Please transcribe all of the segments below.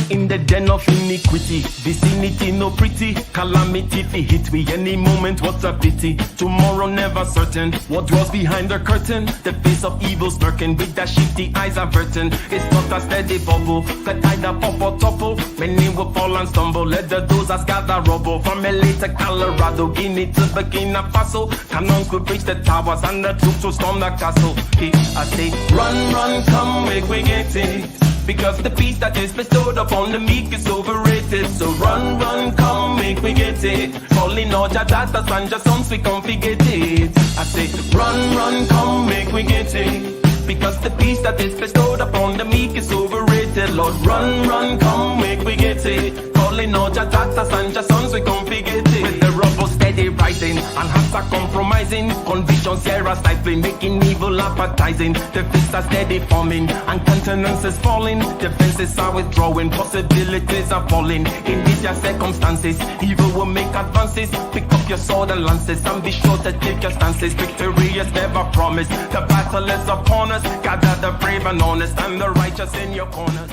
In the den of iniquity, vicinity no pretty, calamity fi hit we any moment, what a pity. Tomorrow never certain, what dwells behind the curtain, the face of evil smirking with that shifty eyes averting. It's not a steady bubble, that either pop or topple, many will fall and stumble, let the dozers gather rubble. From LA to Colorado, Guinea to Burkina Faso, cannons could reach the towers and the troops will storm the castle. I say, run, run, come, make we get it. Because the peace that is bestowed upon the meek is overrated. So run, run, come, make we get it. Calling all your daughters and your sons, we come forget it. I say, run, run, come, make we get it. Because the peace that is bestowed upon the meek is overrated. Lord, run, run, come, make we get it. Calling all your daughters and your sons, we come forget it. With the rubble steady rising rising, and hearts are compromising. Convictions here are stifling, making evil appetizing. The fists are steady forming, and countenance is falling. Defenses are withdrawing, possibilities are falling. In these circumstances, evil will make advances. Pick up your sword and lances, and be sure to take your stances. Victory is never promised, the battle is upon us. Gather the brave and honest, and the righteous in your corners.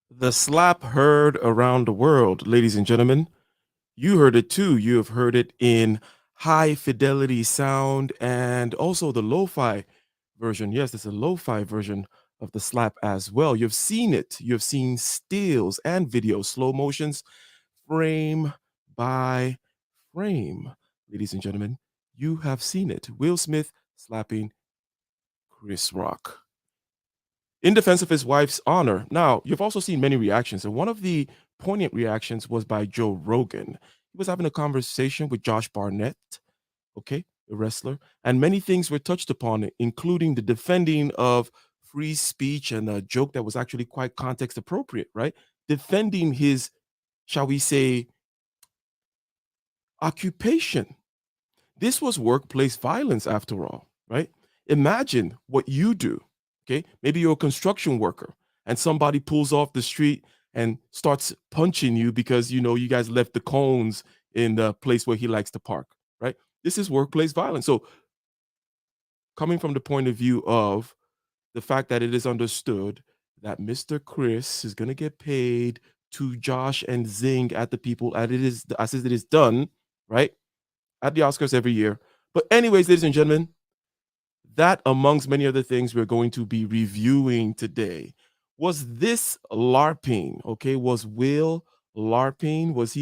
The slap heard around the world, ladies and gentlemen. You heard it too. You have heard it in high fidelity sound and also the lo-fi version. Yes, there's a lo-fi version of the slap as well. You've seen it. You've seen stills and videos, slow motions, frame by frame. Ladies and gentlemen, you have seen it. Will Smith slapping Chris Rock in defense of his wife's honor. Now, you've also seen many reactions, and one of the poignant reactions was by Joe Rogan. He was having a conversation with Josh Barnett, okay, the wrestler, and many things were touched upon, including the defending of free speech and a joke that was actually quite context appropriate, right? Defending his, shall we say, occupation. This was workplace violence after all, right? Imagine what you do. Okay, maybe you're a construction worker and somebody pulls off the street and starts punching you because you guys left the cones in the place where he likes to park, right? This is workplace violence. So coming from the point of view of the fact that it is understood that Mr. Chris is going to get paid to Josh and zing at the people as it is done, right? At the Oscars every year. But anyways, ladies and gentlemen, that amongst many other things we're going to be reviewing today. Was this LARPing? Okay, was Will LARPing? Was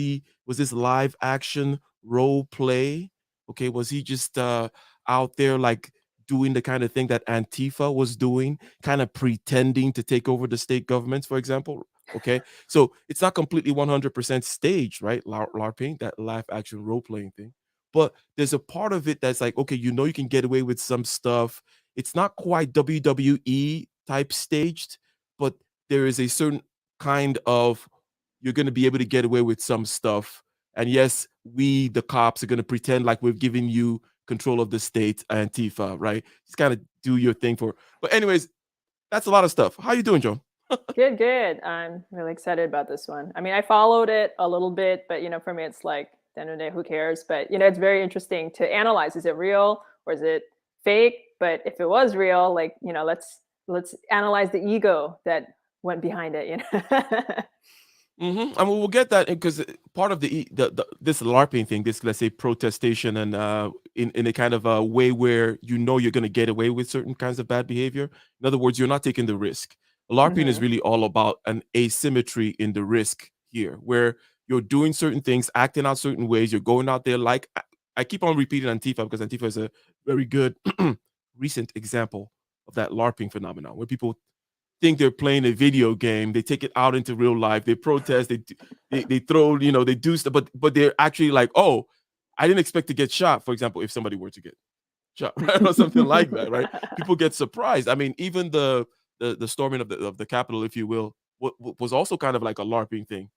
this live action role play? Okay, was he just out there like doing the kind of thing that Antifa was doing, kind of pretending to take over the state governments, for example? Okay, so it's not completely 100% staged, right? LARPing, that live action role playing thing. But there's a part of it that's like, okay, you can get away with some stuff. It's not quite WWE type staged, but there is a certain kind of, you're going to be able to get away with some stuff. And yes, we, the cops, are going to pretend like we've given you control of the state, Antifa, right? Just kind of do your thing for. But anyways, that's a lot of stuff. How you doing, Joan? Good. I'm really excited about this one. I mean, I followed it a little bit, but for me, it's like, at the end of the day, who cares? But it's very interesting to analyze. Is it real or is it fake? But if it was real, like let's analyze the ego that went behind it. I mean, we'll get that because part of this LARPing thing, this, let's say, protestation, and in a kind of a way where you're going to get away with certain kinds of bad behavior. In other words, you're not taking the risk. LARPing is really all about an asymmetry in the risk here, where you're doing certain things, acting out certain ways. You're going out there, like I keep on repeating Antifa because Antifa is a very good recent example of that LARPing phenomenon, where people think they're playing a video game. They take it out into real life. They protest. They throw, they do stuff, but they're actually like, oh, I didn't expect to get shot. For example, if somebody were to get shot, right, or something like that, right? People get surprised. I mean, even the storming of the Capitol, if you will, was also kind of like a LARPing thing,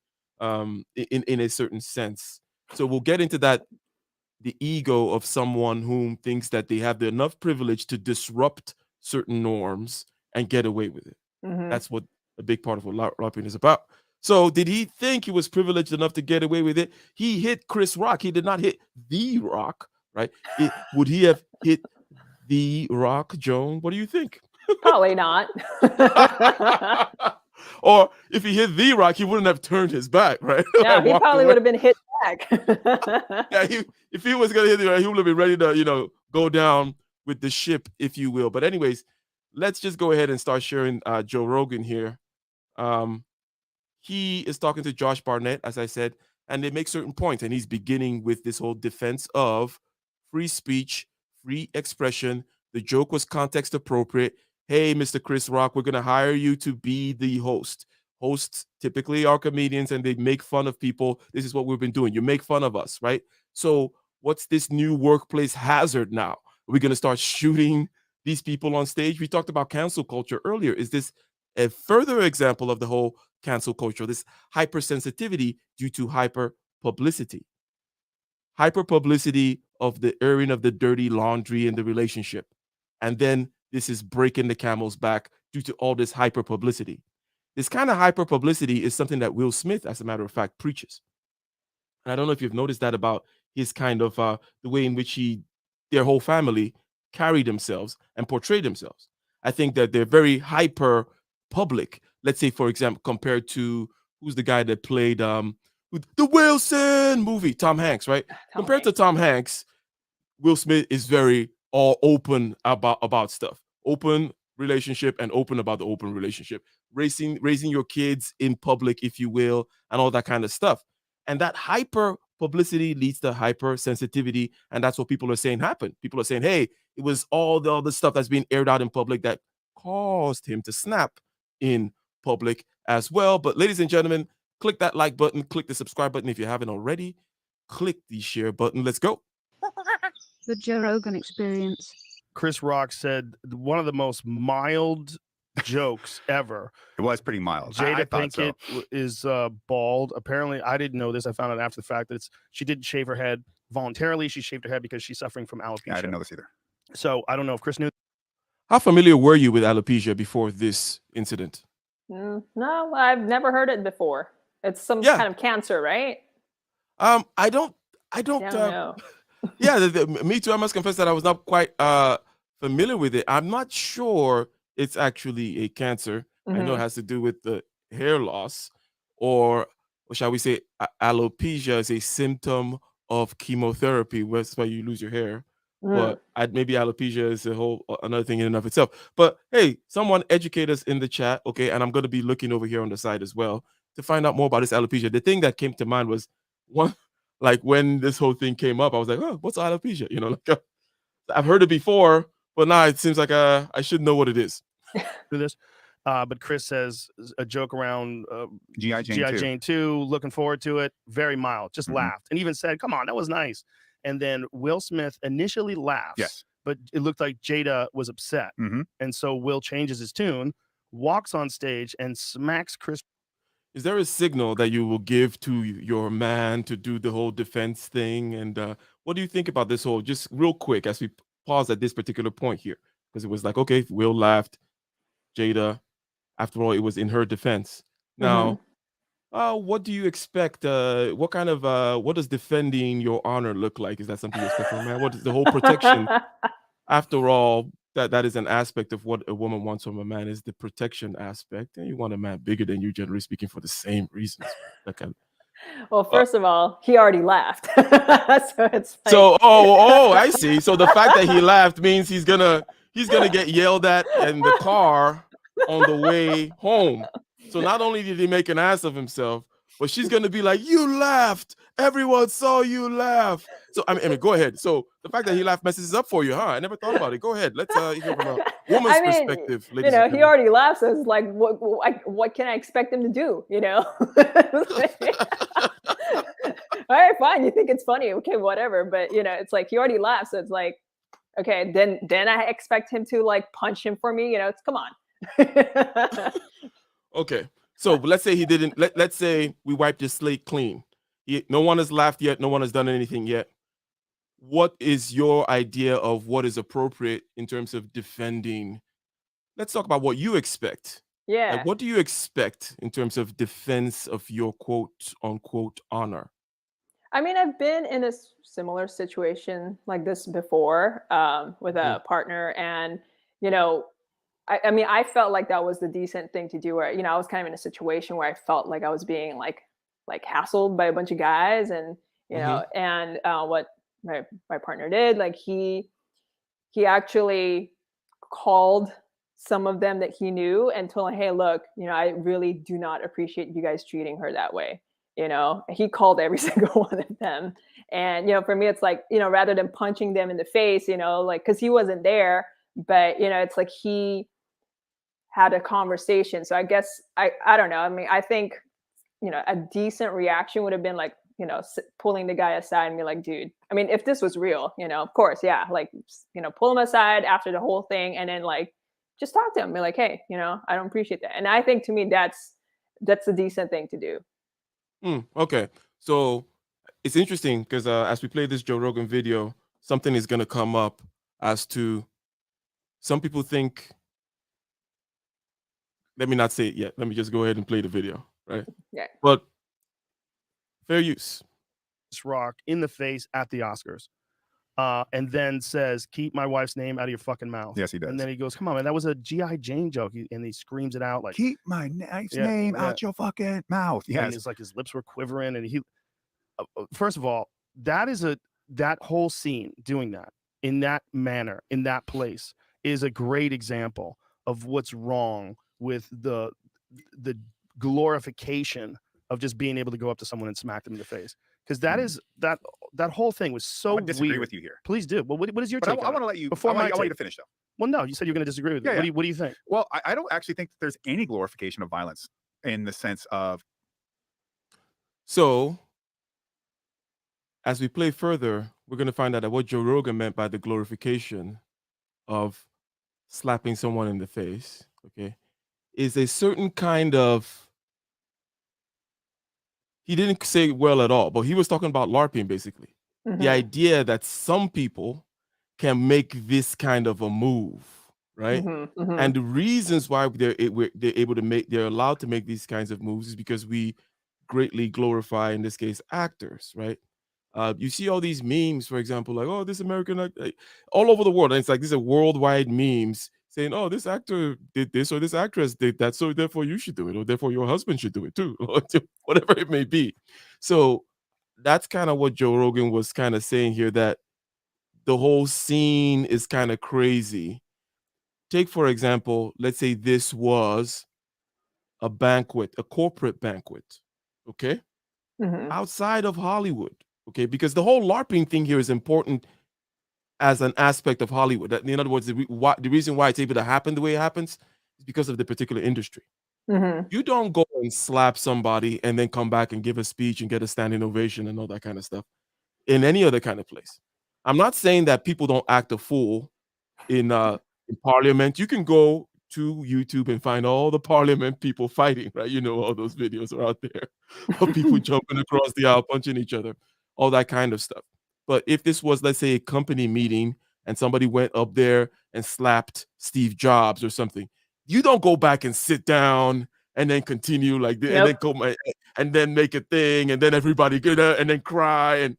in a certain sense. So we'll get into that, the ego of someone whom thinks that they have enough privilege to disrupt certain norms and get away with it. That's what a big part of what LARPing is about. So did he think he was privileged enough to get away with it? He hit Chris Rock. He did not hit The Rock, right? Would he have hit The Rock, Joan? What do you think? Probably not. Or if he hit The Rock, he wouldn't have turned his back, right? Yeah, he probably would have been hit back. Yeah, if he was going to hit The Rock, he would have been ready to, go down with the ship, if you will. But anyways, let's just go ahead and start sharing Joe Rogan here. He is talking to Josh Barnett, as I said, and they make certain points. And he's beginning with this whole defense of free speech, free expression. The joke was context appropriate. Hey, Mr. Chris Rock, we're going to hire you to be the host. Hosts typically are comedians and they make fun of people. This is what we've been doing. You make fun of us, right? So what's this new workplace hazard now? Are we going to start shooting these people on stage? We talked about cancel culture earlier. Is this a further example of the whole cancel culture, this hypersensitivity due to hyper-publicity? hyper-publicity of the airing of the dirty laundry in the relationship. And then this is breaking the camel's back due to all this hyper-publicity. This kind of hyper-publicity is something that Will Smith, as a matter of fact, preaches. And I don't know if you've noticed that about his kind of the way in which their whole family carry themselves and portray themselves. I think that they're very hyper public. Let's say, for example, compared to who's the guy that played the Wilson movie, Tom Hanks, right? Compared to Tom Hanks, Will Smith is very all open about stuff, open relationship and open about the open relationship, raising your kids in public, if you will, and all that kind of stuff. And that hyper publicity leads to hypersensitivity, and that's what people are saying happened. People are saying, hey, it was all the other stuff that's being aired out in public that caused him to snap in public as well. But ladies and gentlemen, click that like button, click the subscribe button if you haven't already, click the share button. Let's go. The Joe Rogan Experience. Chris Rock said one of the most mild jokes ever. It was pretty mild. Jada Pinkett is bald. Apparently, I didn't know this. I found out after the fact that she didn't shave her head voluntarily. She shaved her head because she's suffering from alopecia. Yeah, I didn't know this either. So I don't know if Chris knew. How familiar were you with alopecia before this incident? No, I've never heard it before. It's some kind of cancer, right? I don't know. Yeah, me too. I must confess that I was not quite familiar with it. I'm not sure it's actually a cancer. I know it has to do with the hair loss, or shall we say, alopecia is a symptom of chemotherapy. That's why you lose your hair. But maybe alopecia is another thing in and of itself. But hey, someone educate us in the chat, okay? And I'm going to be looking over here on the side as well to find out more about this alopecia. The thing that came to mind was like when this whole thing came up, I was like, oh, what's alopecia? You know, like I've heard it before, but now it seems like I should know what it is. Do this. But Chris says a joke around G.I. Jane 2, looking forward to it. Very mild, just laughed and even said, come on, that was nice. And then Will Smith initially laughs, yes, but it looked like Jada was upset. And so Will changes his tune, walks on stage and smacks Chris. Is there a signal that you will give to your man to do the whole defense thing? And what do you think about this whole, just real quick, as we pause at this particular point here? Because it was like, okay, Will laughed, Jada, after all, it was in her defense. Now, what do you expect? What kind of, what does defending your honor look like? Is that something you expect from a man? What is the whole protection? After all, that is an aspect of what a woman wants from a man, is the protection aspect. And you want a man bigger than you, generally speaking, for the same reasons. Well, first of all, he already laughed. So it's like... So I see. So the fact that he laughed means he's gonna get yelled at in the car on the way home. So not only did he make an ass of himself, but she's gonna be like, you laughed. Everyone saw you laugh. So I mean, go ahead. So the fact that he laughed messes up for you, huh? I never thought about it. Go ahead. Let's hear from a woman's perspective. You know, he already laughs. So it's like, what can I expect him to do? You know. All right, fine. You think it's funny? Okay, whatever. But you know, it's like he already laughed. So it's like, okay, then I expect him to like punch him for me. You know, it's come on. Okay. So let's say he didn't. Let's say we wiped his slate clean. No one has laughed yet. No one has done anything yet. What is your idea of what is appropriate in terms of defending? Let's talk about what you expect. Yeah. Like, what do you expect in terms of defense of your quote unquote honor? I mean, I've been in a similar situation like this before with a partner, and you know, I mean, I felt like that was the decent thing to do. Where you know, I was kind of in a situation where I felt like I was being like hassled by a bunch of guys, and you know, and what my partner did, like he actually called some of them that he knew and told them, hey, look, you know, I really do not appreciate you guys treating her that way. You know, he called every single one of them. And, you know, for me, it's like, you know, rather than punching them in the face, you know, like, cause he wasn't there, but, you know, it's like he had a conversation. So I guess, I don't know. I mean, I think, you know, a decent reaction would have been like, you know, pulling the guy aside and be like, dude, I mean, if this was real, you know, of course, yeah, like, you know, pull him aside after the whole thing and then like, just talk to him, be like, hey, you know, I don't appreciate that. And I think to me, that's a decent thing to do. Okay. So it's interesting because as we play this Joe Rogan video, something is going to come up as to some people think. Let me not say it yet. Let me just go ahead and play the video, right? Yeah. But fair use. Rock in the face at the Oscars, and then says, "Keep my wife's name out of your fucking mouth." Yes, he does. And then he goes, "Come on, man, that was a G.I. Jane joke," and he screams it out like, "Keep my wife's name out your fucking mouth." And Yes. it's like his lips were quivering, and he. First of all, that whole scene doing that in that manner in that place is a great example of what's wrong with the glorification of just being able to go up to someone and smack them in the face, because that is that whole thing was so I disagree weird. with you here. Please do. Well, what is your take? I want to let you. Before I want my you to finish though. Well, no, you said you're going to disagree with me. Yeah, What do you think? Well, I don't actually think that there's any glorification of violence in the sense of. So, as we play further, we're going to find out that what Joe Rogan meant by the glorification of slapping someone in the face, okay, is a certain kind of. He didn't say it well at all, but he was talking about LARPing basically. The idea that some people can make this kind of a move, right? And the reasons why they're able to make, they're allowed to make these kinds of moves is because we greatly glorify, in this case, actors, right? You see all these memes, for example, like, oh, this American actor, all over the world. And it's like, these are worldwide memes saying, oh, this actor did this or this actress did that, so therefore you should do it, or therefore your husband should do it too, or whatever it may be. So that's kind of what Joe Rogan was kind of saying here, that the whole scene is kind of crazy. Take, for example, let's say this was a banquet, a corporate banquet, okay? Outside of Hollywood, okay? Because the whole LARPing thing here is important as an aspect of Hollywood. In other words, the reason why it's able to happen the way it happens is because of the particular industry. You don't go and slap somebody and then come back and give a speech and get a standing ovation and all that kind of stuff in any other kind of place. I'm not saying that people don't act a fool in Parliament. You can go to YouTube and find all the Parliament people fighting, right? You know, all those videos are out there of people jumping across the aisle, punching each other, all that kind of stuff. But if this was, let's say, a company meeting and somebody went up there and slapped Steve Jobs or something, you don't go back and sit down and then continue like this, and then go and then make a thing, and then everybody get up and then cry and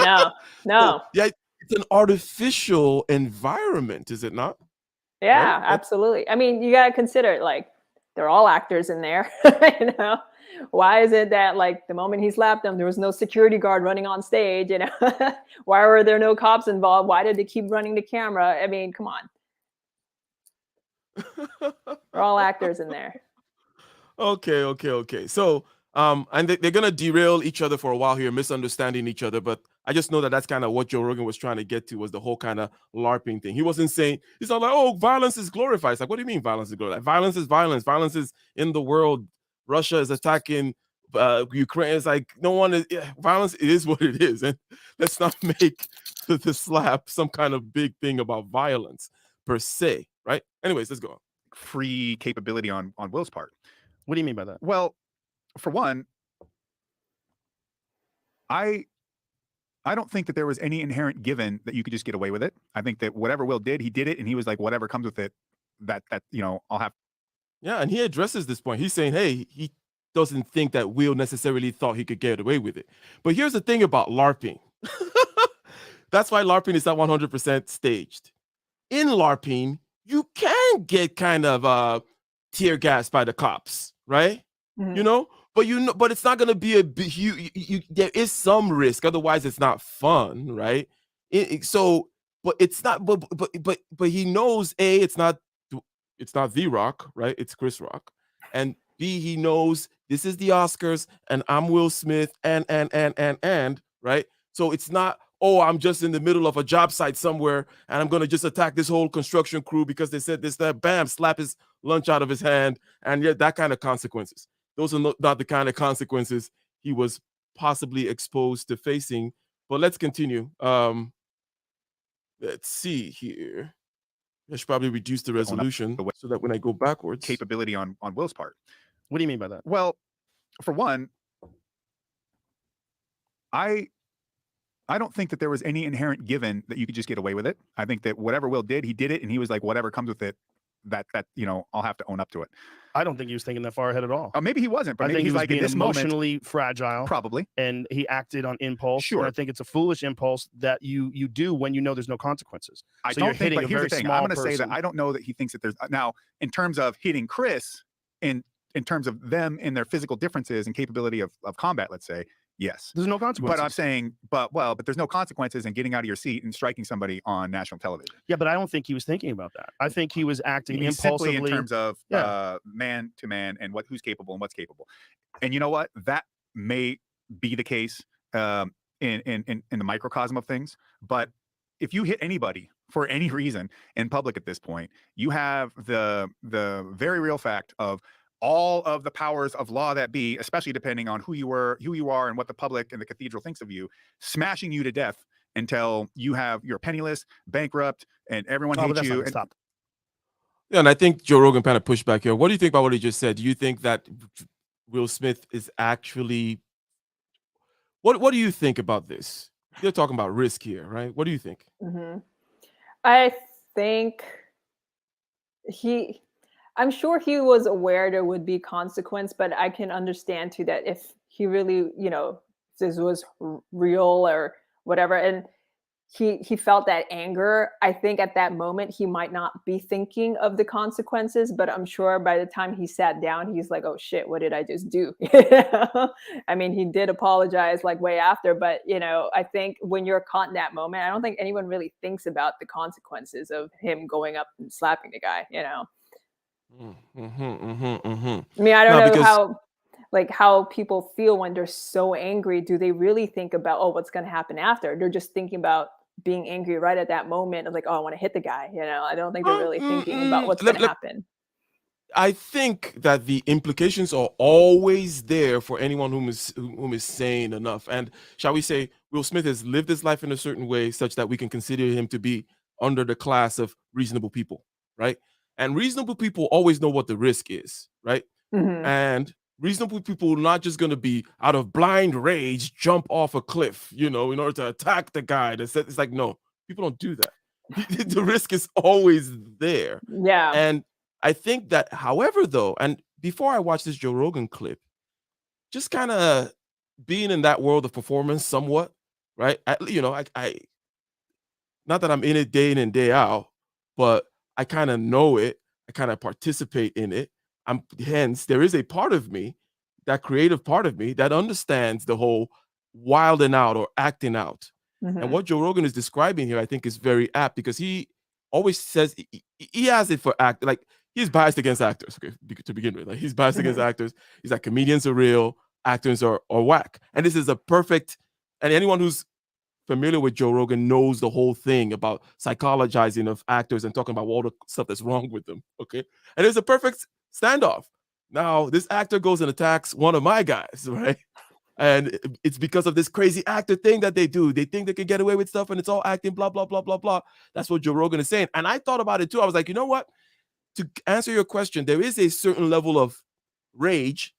no. So, yeah, it's an artificial environment, is it not? Yeah, right? Absolutely. I mean, you got to consider, like, they're all actors in there. You know, why is it that, like, the moment he slapped them, there was no security guard running on stage? You know, why were there no cops involved? Why did they keep running the camera? I mean, come on. We're all actors in there. Okay. So, and they're gonna derail each other for a while here, misunderstanding each other. But I just know that that's kind of what Joe Rogan was trying to get to, was the whole kind of LARPing thing. He wasn't saying, he's not like, oh, violence is glorified. It's like, what do you mean violence is glorified? Violence is violence. Violence is in the world. Russia is attacking Ukraine. It's like, no one is. Violence is what it is, and let's not make the slap some kind of big thing about violence per se, right? Anyways, let's go on. Free capability on Will's part. What do you mean by that? Well, for one, I don't think that there was any inherent given that you could just get away with it. I think that whatever Will did, he did it, and he was like, whatever comes with it, that you know, I'll have. Yeah, and he addresses this point. He's saying, hey, he doesn't think that Will necessarily thought he could get away with it. But here's the thing about LARPing. That's why LARPing is not 100% staged. In LARPing, you can get kind of tear gassed by the cops, right? You know, but it's not going to be a big, there is some risk, otherwise it's not fun, right? But it's not, but he knows, A, it's not The Rock, right? It's Chris Rock. And B, he knows this is the Oscars and I'm Will Smith and right? So it's not, oh, I'm just in the middle of a job site somewhere and I'm going to just attack this whole construction crew because they said this, that, bam, slap his lunch out of his hand, and yet that kind of consequences. Those are not the kind of consequences he was possibly exposed to facing. But let's continue. Let's see here. I should probably reduce the resolution so that when I go backwards. Capability on Will's part. What do you mean by that? Well, for one, I don't think that there was any inherent given that you could just get away with it. I think that whatever Will did, he did it, and he was like, whatever comes with it, that I'll have to own up to it. I don't think he was thinking that far ahead at all. Maybe he wasn't, but I maybe think he's he was like being at this emotionally moment, fragile, probably, and he acted on impulse. Sure. And I think it's a foolish impulse that you do when you know there's no consequences. I So don't you're think. hitting But a here's very the thing: small I'm going to say that person. I don't know that he thinks that there's now in terms of hitting Chris in terms of them and their physical differences and capability of combat. Let's say yes. There's no consequences. But I'm saying, but there's no consequences in getting out of your seat and striking somebody on national television. Yeah, but I don't think he was thinking about that. I think he was acting You mean impulsively simply in terms of Yeah. Man to man and who's capable and what's capable. And you know what? That may be the case in the microcosm of things. But if you hit anybody for any reason in public at this point, you have the very real fact of all of the powers of law that be, especially depending on who you are and what the public and the cathedral thinks of you, smashing you to death until you're penniless, bankrupt, and everyone hates you. Stop. Yeah, and I think Joe Rogan kind of pushed back here. What do you think about what he just said? Do you think that Will Smith is actually what do you think about this? You're talking about risk here, right? What do you think? I think I'm sure he was aware there would be consequence, but I can understand too that if he really, this was real or whatever, and he felt that anger, I think at that moment he might not be thinking of the consequences, but I'm sure by the time he sat down, he's like, oh shit, what did I just do? I mean, he did apologize like way after, but I think when you're caught in that moment, I don't think anyone really thinks about the consequences of him going up and slapping the guy, I mean, I don't know how people feel when they're so angry. Do they really think about, what's going to happen after? They're just thinking about being angry right at that moment of like, I want to hit the guy. I don't think they're really thinking about what's going to happen. I think that the implications are always there for anyone whom is sane enough. And shall we say, Will Smith has lived his life in a certain way such that we can consider him to be under the class of reasonable people, right? And reasonable people always know what the risk is, right? And reasonable people are not just going to be out of blind rage, jump off a cliff, in order to attack the guy. It's like, no, people don't do that. The risk is always there. Yeah. And I think that, however, though, and before I watched this Joe Rogan clip, just kind of being in that world of performance somewhat, right? I not that I'm in it day in and day out, but I kind of know it. I kind of participate in it. Hence, there is a part of me, that creative part of me, that understands the whole wilding out or acting out. And what Joe Rogan is describing here, I think, is very apt because he always says he has it for act. Like, he's biased against actors, okay, to begin with. Like, he's biased against actors. He's like, comedians are real, actors are whack. And this is a perfect, and anyone who's familiar with Joe Rogan knows the whole thing about psychologizing of actors and talking about all the stuff that's wrong with them, okay? And it's a perfect standoff. Now, this actor goes and attacks one of my guys, right? And it's because of this crazy actor thing that they do. They think they can get away with stuff and it's all acting, blah, blah, blah, blah, blah. That's what Joe Rogan is saying. And I thought about it too. I was like, you know what? To answer your question, there is a certain level of rage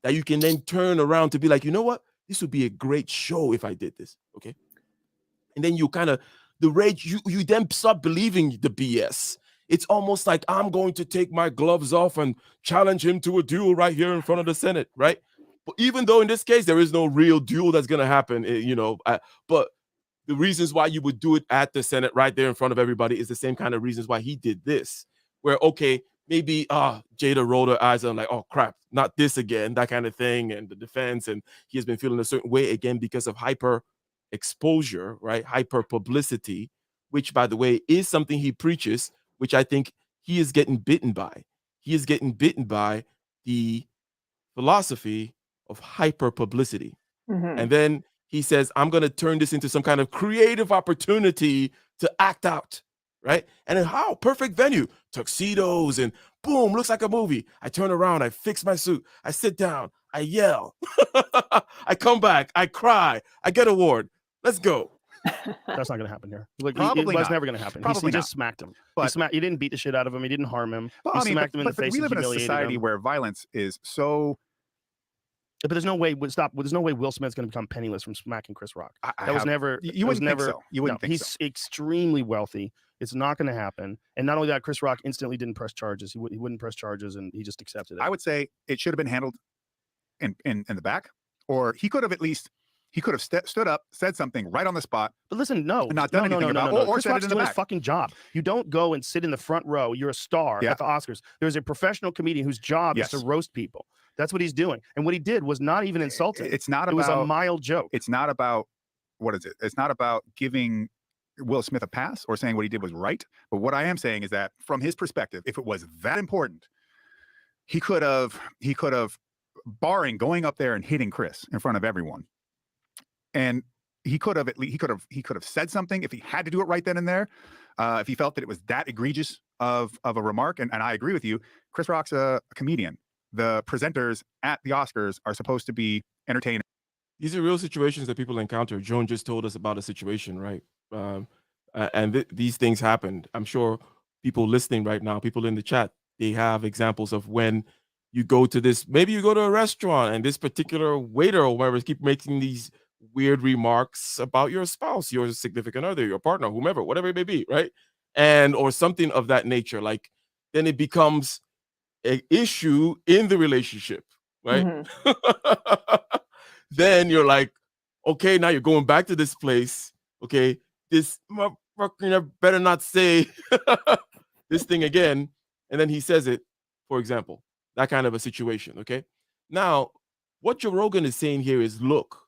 that you can then turn around to be like, you know what? This would be a great show if I did this, okay? And then you kind of, the rage, you then start believing the BS. It's almost like I'm going to take my gloves off and challenge him to a duel right here in front of the Senate, right? But even though in this case, there is no real duel that's going to happen, but the reasons why you would do it at the Senate right there in front of everybody is the same kind of reasons why he did this, where, okay, maybe Jada rolled her eyes and like, oh crap, not this again, that kind of thing, and the defense, and he has been feeling a certain way again because of hyper exposure, right? Hyper-publicity, which, by the way, is something he preaches, which I think he is getting bitten by. He is getting bitten by the philosophy of hyper-publicity. And then he says, I'm going to turn this into some kind of creative opportunity to act out, right? And then how? Perfect venue. Tuxedos and boom, looks like a movie. I turn around, I fix my suit, I sit down, I yell, I come back, I cry, I get an award. Let's go. That's not going to happen here. Like, Probably that's not. never going to happen. Probably He not. just smacked him. But- He didn't beat the shit out of him. He didn't harm him. Well, He I mean, smacked him in the but face we and live in a humiliated society him. where violence is so But there's no way. There's no way Will Smith's going to become penniless from smacking Chris Rock. That was never. You wouldn't think so. You wouldn't think so. He's extremely wealthy. It's not going to happen. And not only that, Chris Rock instantly didn't press charges. He wouldn't press charges, and he just accepted it. I would say it should have been handled in the back, or he could have stood up, said something right on the spot. But listen, no, and not done anything about it, or Chris said Rock's it in the doing back. his fucking job. You don't go and sit in the front row. You're a star at the Oscars. There's a professional comedian whose job is to roast people. That's what he's doing. And what he did was not even insulting. It was a mild joke. It's not about, what is it? It's not about giving Will Smith a pass or saying what he did was right. But what I am saying is that from his perspective, if it was that important, he could have, barring going up there and hitting Chris in front of everyone, and he could have said something if he had to do it right then and there. If he felt that it was that egregious of a remark, and I agree with you, Chris Rock's a comedian. The presenters at the Oscars are supposed to be entertaining. These are real situations that people encounter. Joan just told us about a situation, right? And these things happened. I'm sure people listening right now, people in the chat, they have examples of when you go to this, maybe you go to a restaurant and this particular waiter or whoever keep making these weird remarks about your spouse, your significant other, your partner, whomever, whatever it may be, right? And or something of that nature. Like then it becomes an issue in the relationship, right? Mm-hmm. Then you're like, okay, now you're going back to this place. Okay, this motherfucker better not say this thing again. And then he says it, for example, that kind of a situation. Okay. Now, what Joe Rogan is saying here is, look,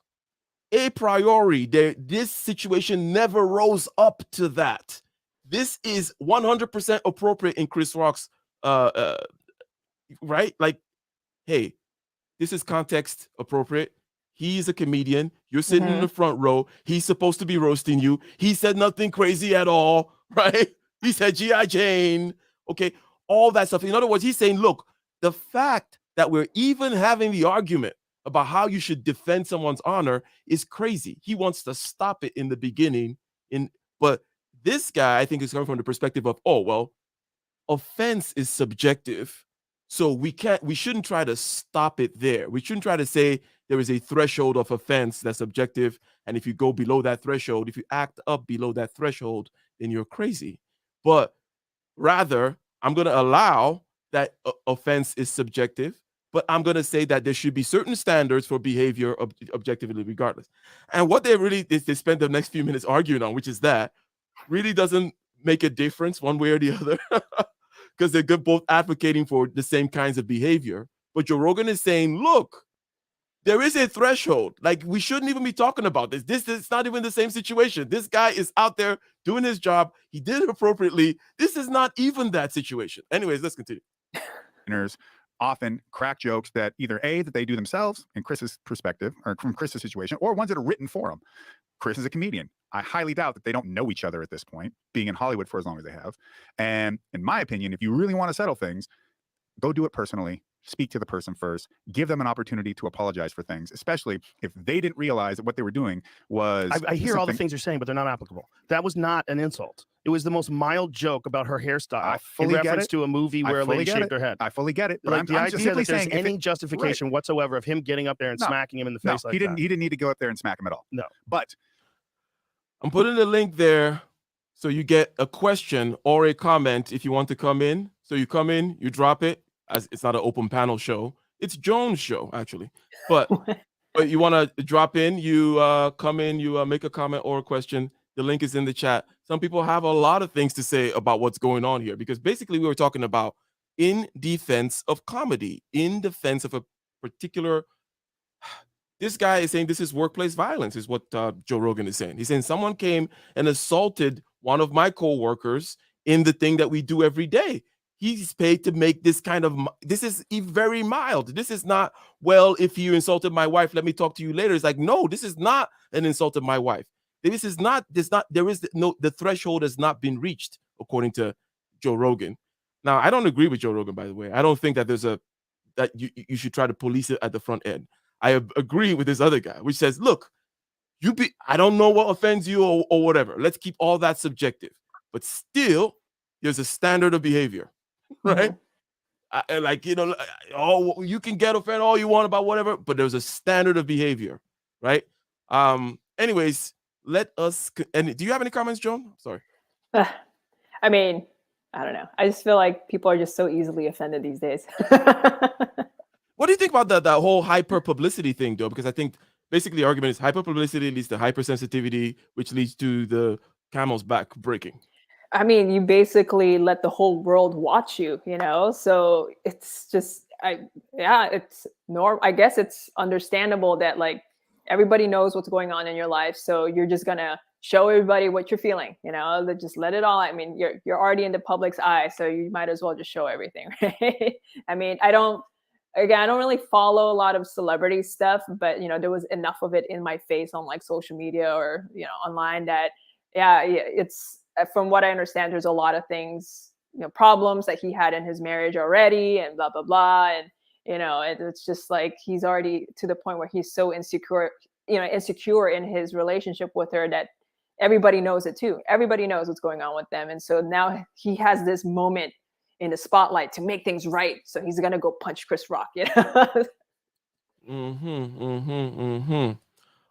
a priori, this situation never rose up to that. This is 100% appropriate in Chris Rock's right? Like, hey, this is context appropriate. He's a comedian. You're sitting in the front row. He's supposed to be roasting you. He said nothing crazy at all, right? He said G.I. Jane. Okay, all that stuff. In other words, he's saying, look, the fact that we're even having the argument about how you should defend someone's honor is crazy. He wants to stop it in the beginning. But this guy, I think, is coming from the perspective of, oh, well, offense is subjective. So we shouldn't try to stop it there. We shouldn't try to say there is a threshold of offense that's objective. And if you go below that threshold, if you act up below that threshold, then you're crazy. But rather, I'm going to allow that offense is subjective, but I'm going to say that there should be certain standards for behavior objectively regardless. And what they spend the next few minutes arguing on, which is that really doesn't make a difference one way or the other. Because they're both advocating for the same kinds of behavior. But Joe Rogan is saying, look, there is a threshold. Like, we shouldn't even be talking about this. This is not even the same situation. This guy is out there doing his job. He did it appropriately. This is not even that situation. Anyways, let's continue. Often crack jokes that either that they do themselves in Chris's perspective or from Chris's situation, or ones that are written for him. Chris is a comedian. I highly doubt that they don't know each other at this point, being in Hollywood for as long as they have. And in my opinion, if you really want to settle things, go do it personally. Speak to the person first. Give them an opportunity to apologize for things, especially if they didn't realize that what they were doing was. I hear all the things you're saying, but they're not applicable. That was not an insult. It was the most mild joke about her hairstyle in reference to a movie where a lady shaked her head. I fully get it. But like I'm the idea that there's any saying justification whatsoever of him getting up there and smacking him in the face like that. He didn't need to go up there and smack him at all. No. But I'm putting the link there so you get a question or a comment if you want to come in. So you come in, you drop it. As it's not an open panel show. It's Joan's show, actually. But you want to drop in, you come in, you make a comment or a question. The link is in the chat. Some people have a lot of things to say about what's going on here, because basically we were talking about in defense of comedy, in defense of a particular. This guy is saying this is workplace violence, is what Joe Rogan is saying. He's saying someone came and assaulted one of my coworkers in the thing that we do every day. He's paid to make this kind of, this is very mild. This is not, well, if you insulted my wife, let me talk to you later. It's like, no, this is not an insult of my wife. The threshold has not been reached, according to Joe Rogan. Now, I don't agree with Joe Rogan, by the way. I don't think that that you should try to police it at the front end. I agree with this other guy, which says, look, I don't know what offends you or whatever. Let's keep all that subjective. But still, there's a standard of behavior. Right? like, oh, you can get offended all you want about whatever, but there's a standard of behavior, right? Anyways, let us. And do you have any comments, Joan? Sorry. I mean, I don't know. I just feel like people are just so easily offended these days. What do you think about that whole hyper-publicity thing, though? Because I think basically the argument is hyper-publicity leads to hypersensitivity, which leads to the camel's back breaking. I mean, you basically let the whole world watch you, So it's just, it's normal. I guess it's understandable that like everybody knows what's going on in your life, so you're just gonna show everybody what you're feeling, just let it all. I mean, you're already in the public's eye, so you might as well just show everything, right? I mean, I don't really follow a lot of celebrity stuff, but there was enough of it in my face on like social media or online that it's, from what I understand, there's a lot of things, problems that he had in his marriage already and blah, blah, blah. And, it's just like, he's already to the point where he's so insecure in his relationship with her that everybody knows it too. Everybody knows what's going on with them. And so now he has this moment in the spotlight to make things right. So he's going to go punch Chris Rock.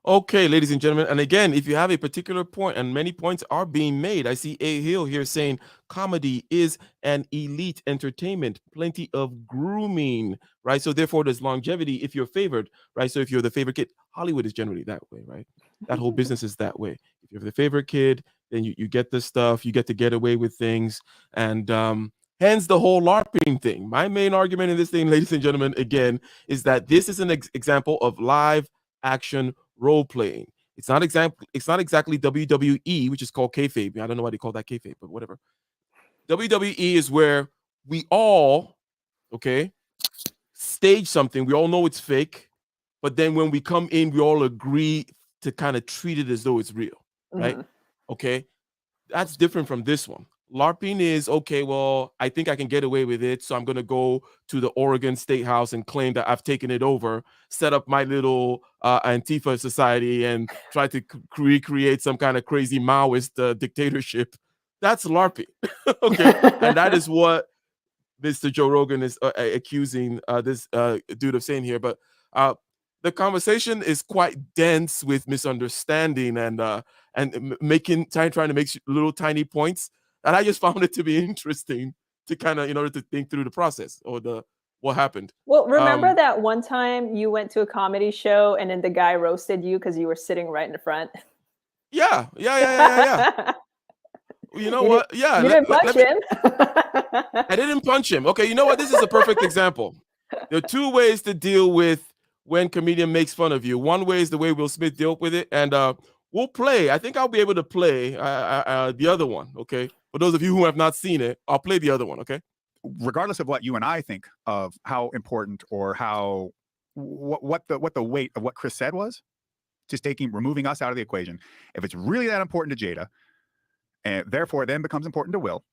Okay, ladies and gentlemen. And again, if you have a particular point, and many points are being made, I see A. Hill here saying comedy is an elite entertainment, plenty of grooming, right? So therefore, there's longevity if you're favored, right? So if you're the favorite kid, Hollywood is generally that way, right? That whole business is that way. If you're the favorite kid, then you get this stuff, you get away with things, and hence the whole LARPing thing. My main argument in this thing, ladies and gentlemen, again, is that this is an example of live action role playing. It's not exactly WWE, which is called kayfabe. I don't know why they call that kayfabe, but whatever. WWE is where we all, stage something. We all know it's fake, but then when we come in, we all agree to kind of treat it as though it's real, right? Okay, that's different from this one. LARPing is, well, I think I can get away with it, so I'm going to go to the Oregon State House and claim that I've taken it over, set up my little Antifa society, and try to recreate some kind of crazy Maoist dictatorship. That's LARPing, And that is what Mr. Joe Rogan is accusing this dude of saying here. But the conversation is quite dense with misunderstanding and trying to make little tiny points. And I just found it to be interesting to kind of, in order to think through the process or what happened. Well, remember that one time you went to a comedy show and then the guy roasted you because you were sitting right in the front? Yeah. You know what? Yeah. You didn't punch him. I didn't punch him. Okay, you know what? This is a perfect example. There are two ways to deal with when comedian makes fun of you. One way is the way Will Smith dealt with it, and we'll play. I think I'll be able to play the other one, okay? For those of you who have not seen it, I'll play the other one, okay? Regardless of what you and I think of how important or what the weight of what Chris said was, just removing us out of the equation. If it's really that important to Jada, and therefore then becomes important to Will,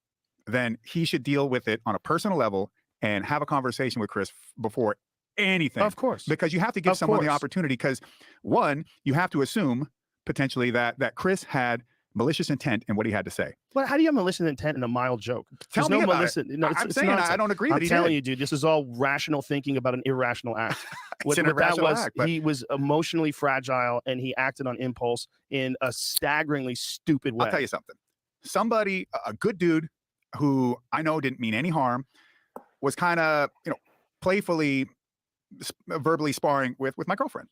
then he should deal with it on a personal level and have a conversation with Chris before anything. Of course. Because you have to give someone the opportunity, because one, you have to assume potentially that Chris had malicious intent in what he had to say. But how do you have malicious intent in a mild joke? Tell me about it. I'm saying I don't agree that he did. I'm telling you, dude, this is all rational thinking about an irrational act. It's an irrational act. But he was emotionally fragile and he acted on impulse in a staggeringly stupid way. I'll tell you something. Somebody, a good dude who I know didn't mean any harm, was kind of, playfully, verbally sparring with my girlfriend.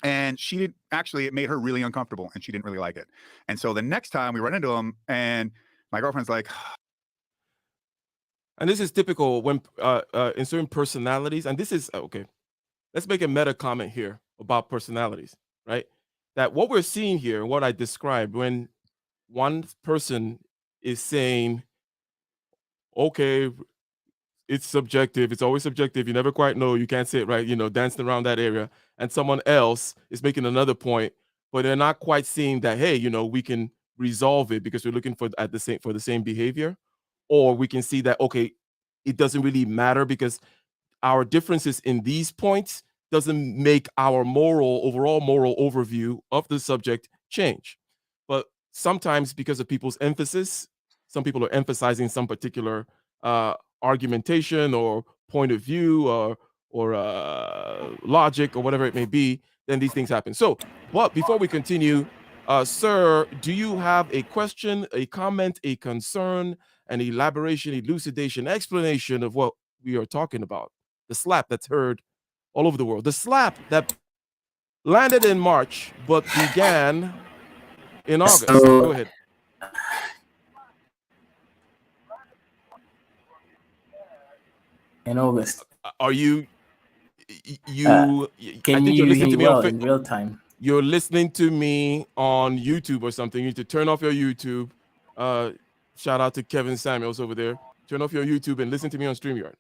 And it made her really uncomfortable and she didn't really like it. And so the next time we run into him and my girlfriend's like, and this is typical when in certain personalities, and this is, okay, let's make a meta comment here about personalities, right? That what we're seeing here, what I described, when one person is saying, okay, it's subjective. It's always subjective. You never quite know. You can't say it right, dancing around that area. And someone else is making another point, but they're not quite seeing that, hey, we can resolve it because we're looking for the same behavior. Or we can see that, okay, it doesn't really matter because our differences in these points doesn't make our overall moral overview of the subject change. But sometimes because of people's emphasis, some people are emphasizing some particular argumentation or point of view or logic or whatever it may be, then these things happen. So, well, before we continue, sir, do you have a question, a comment, a concern, an elaboration, elucidation, explanation of what we are talking about? The slap that's heard all over the world. The slap that landed in March but began in August. Go ahead. In August. Are you? Can I think you you're listening hear to me well on in real time? You're listening to me on YouTube or something. You need to turn off your YouTube. Shout out to Kevin Samuels over there. Turn off your YouTube and listen to me on StreamYard,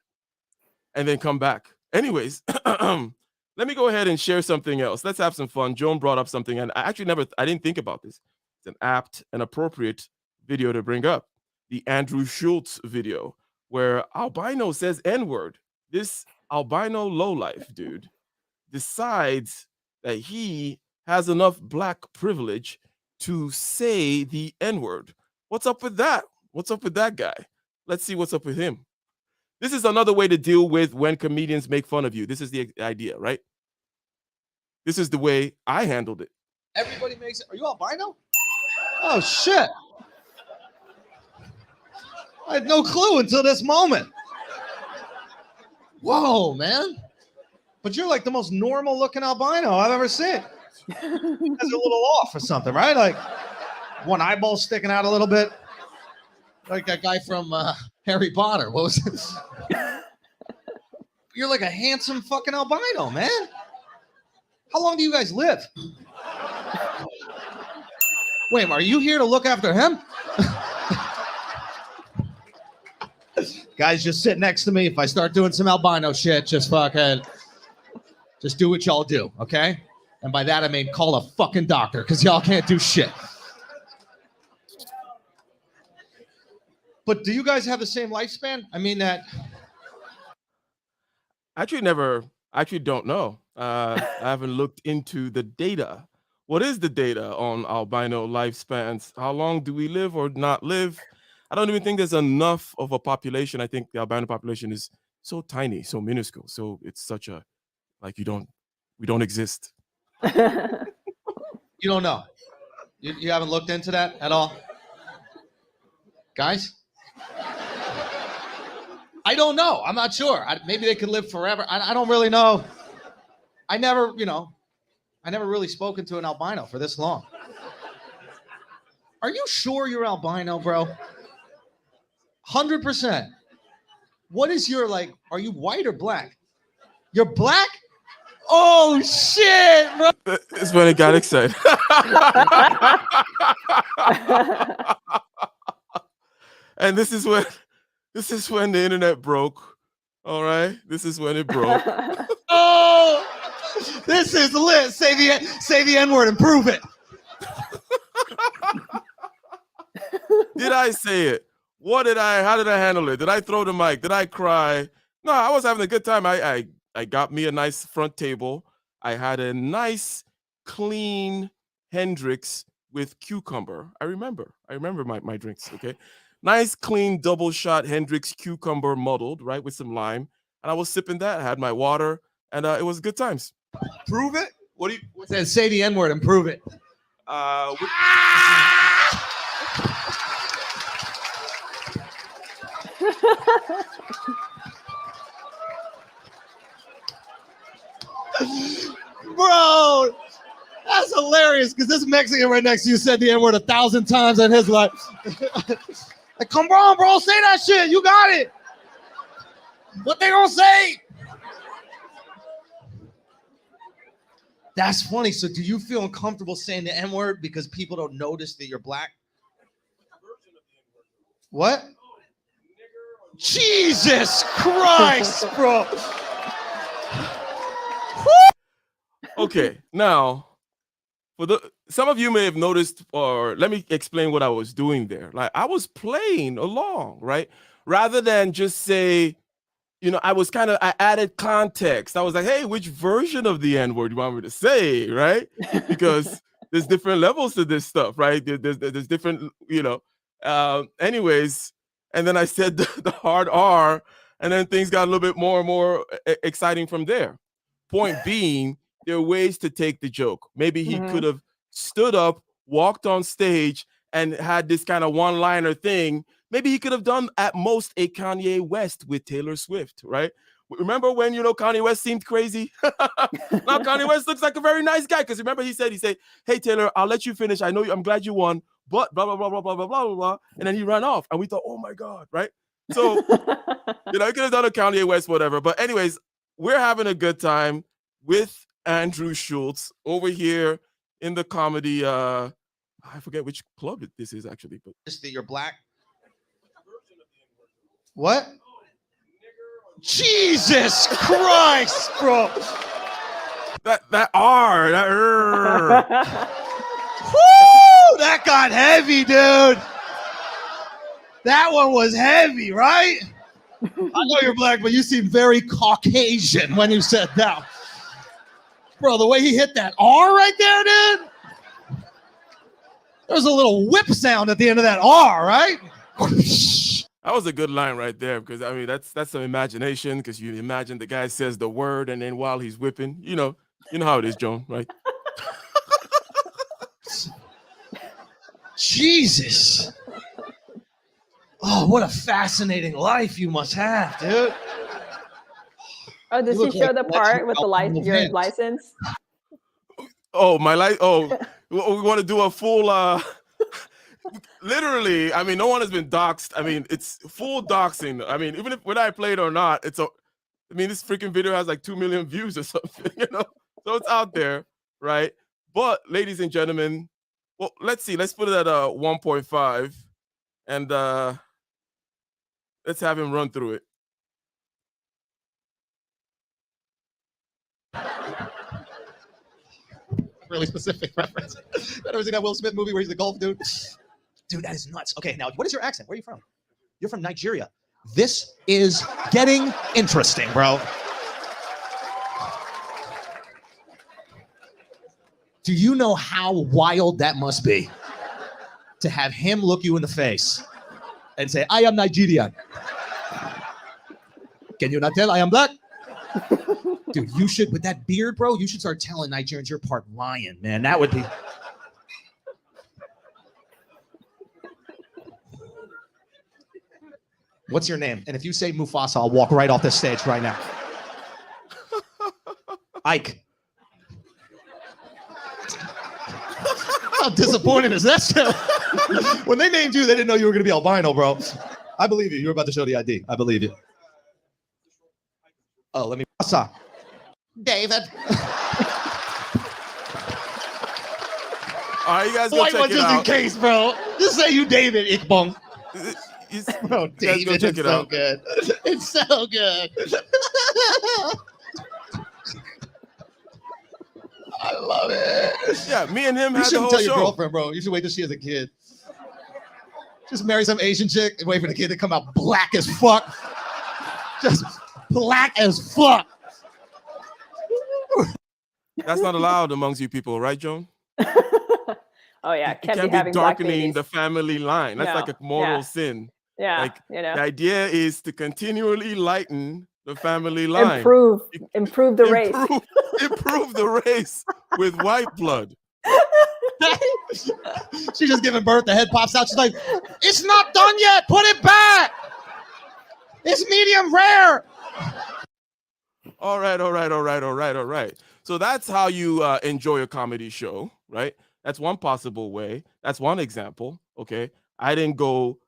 and then come back. Anyways, let me go ahead and share something else. Let's have some fun. Joan brought up something, and I didn't think about this. It's an apt and appropriate video to bring up. The Andrew Schultz video where albino says N-word. This albino lowlife dude decides that he has enough black privilege to say the N-word. What's up with that? What's up with that guy? Let's see what's up with him. This is another way to deal with when comedians make fun of you. This is the idea, right? This is the way I handled it. Everybody makes it. Are you albino? Oh, shit. I had no clue until this moment. Whoa, man. But you're like the most normal looking albino I've ever seen. That's a little off or something, right? Like one eyeball sticking out a little bit. Like that guy from Harry Potter. What was it? You're like a handsome fucking albino, man. How long do you guys live? Wait, are you here to look after him? Guys, just sit next to me. If I start doing some albino shit, just do what y'all do, okay? And by that, I mean call a fucking doctor, because y'all can't do shit. But do you guys have the same lifespan? I mean that... I actually don't know. I haven't looked into the data. What is the data on albino lifespans? How long do we live or not live? I don't even think there's enough of a population. I think the albino population is so tiny, so minuscule. So it's such a, like, we don't exist. You don't know. You haven't looked into that at all? Guys? I don't know. I'm not sure. Maybe they could live forever. I don't really know. I never really spoken to an albino for this long. Are you sure you're albino, bro? 100%. What is your, like, are you white or black? You're black? Oh, shit, bro. It's when it got excited. And this is when the internet broke. All right? This is when it broke. Oh, this is lit. Say the N-word and prove it. Did I say it? How did I handle it? Did I throw the mic? Did I cry? No, I was having a good time. I got me a nice front table. I had a nice, clean Hendrix with cucumber. I remember my drinks, okay? Nice, clean, double shot Hendrix cucumber muddled, right, with some lime. And I was sipping that. I had my water, and it was good times. Prove it? What says say the N-word and prove it? Bro, that's hilarious, because this Mexican right next to you said the N-word 1,000 times in his life. Like, come on, bro, say that shit. You got it. What they gonna say? That's funny. So do you feel uncomfortable saying the N-word because people don't notice that you're black? What? Jesus Christ, bro. Okay, now, some of you may have noticed, or let me explain what I was doing there. Like, I was playing along, right? Rather than just say, I added context. I was like, hey, which version of the N-word you want me to say, right? Because there's different levels to this stuff, right? There's different, anyways. And then I said the hard R, And then things got a little bit more and more exciting from there. Point being, there are ways to take the joke. Maybe he could have stood up, walked on stage, and had this kind of one-liner thing. Maybe he could have done at most a Kanye West with Taylor Swift, right? Remember when, Kanye West seemed crazy? Now Kanye West looks like a very nice guy, because remember he said, hey, Taylor, I'll let you finish. I know I'm glad you won, but blah, blah, blah, blah, blah, blah, blah, blah. And then he ran off. And we thought, oh my God, right? So, he could have done a Kanye West, whatever. But anyways, we're having a good time with Andrew Schultz over here in the comedy. I forget which club this is actually, but Just that you're black. What? Jesus Christ, bro. that R, that Woo! That got heavy, dude. That one was heavy, right? I know you're black, but you seem very Caucasian when you said that. Bro, the way he hit that R right there, dude. There's a little whip sound at the end of that R, right? That was a good line right there, because I mean that's some imagination, because you imagine the guy says the word and then while he's whipping, you know how it is, Joan, right? Jesus. Oh, what a fascinating life you must have, dude. Oh, does You he look show like the Leslie part with the Allen your Vince. license? Oh, my life. Oh, we want to do a full literally, I mean, no one has been doxxed. I mean, it's full doxing. I mean, even if when I play it or not, this freaking video has like 2 million views or something, so it's out there, right? But ladies and gentlemen, well, let's see, let's put it at 1.5 and let's have him run through it. Really specific reference. That was in that Will Smith movie where he's the golf dude. Dude, that is nuts. Okay, now, what is your accent? Where are you from? You're from Nigeria. This is getting interesting, bro. Do you know how wild that must be? To have him look you in the face and say, I am Nigerian. Can you not tell I am black? Dude, you should, with that beard, bro, you should start telling Nigerians you're part lion, man. That would be... What's your name? And if you say Mufasa, I'll walk right off this stage right now. Ike. How disappointing is that still? When they named you, they didn't know you were going to be albino, bro. I believe you. You're about to show the ID. I believe you. Oh, let me... Mufasa. David. All right, you guys go White check one it just out. in case, bro. Just say you David, Ikbong. Bro, Guys, go David, check it's it so out. good. It's so good. I love it. Yeah, me and him You had the shouldn't whole tell your show. girlfriend, bro. You should wait till she has a kid. Just marry some Asian chick and wait for the kid to come out black as fuck. Just black as fuck. That's not allowed amongst you people, right, Joan? Oh yeah, You can't can't be be having black darkening babies. the family line. That's No, like a moral yeah. sin. Yeah, Like, you know, the idea is to continually lighten the family line. improve the race. Improve the race with white blood. She's just giving birth. The head pops out. She's like, it's not done yet. Put it back. It's medium rare. All right. So that's how you enjoy a comedy show, right? That's one possible way. That's one example. Okay. I didn't go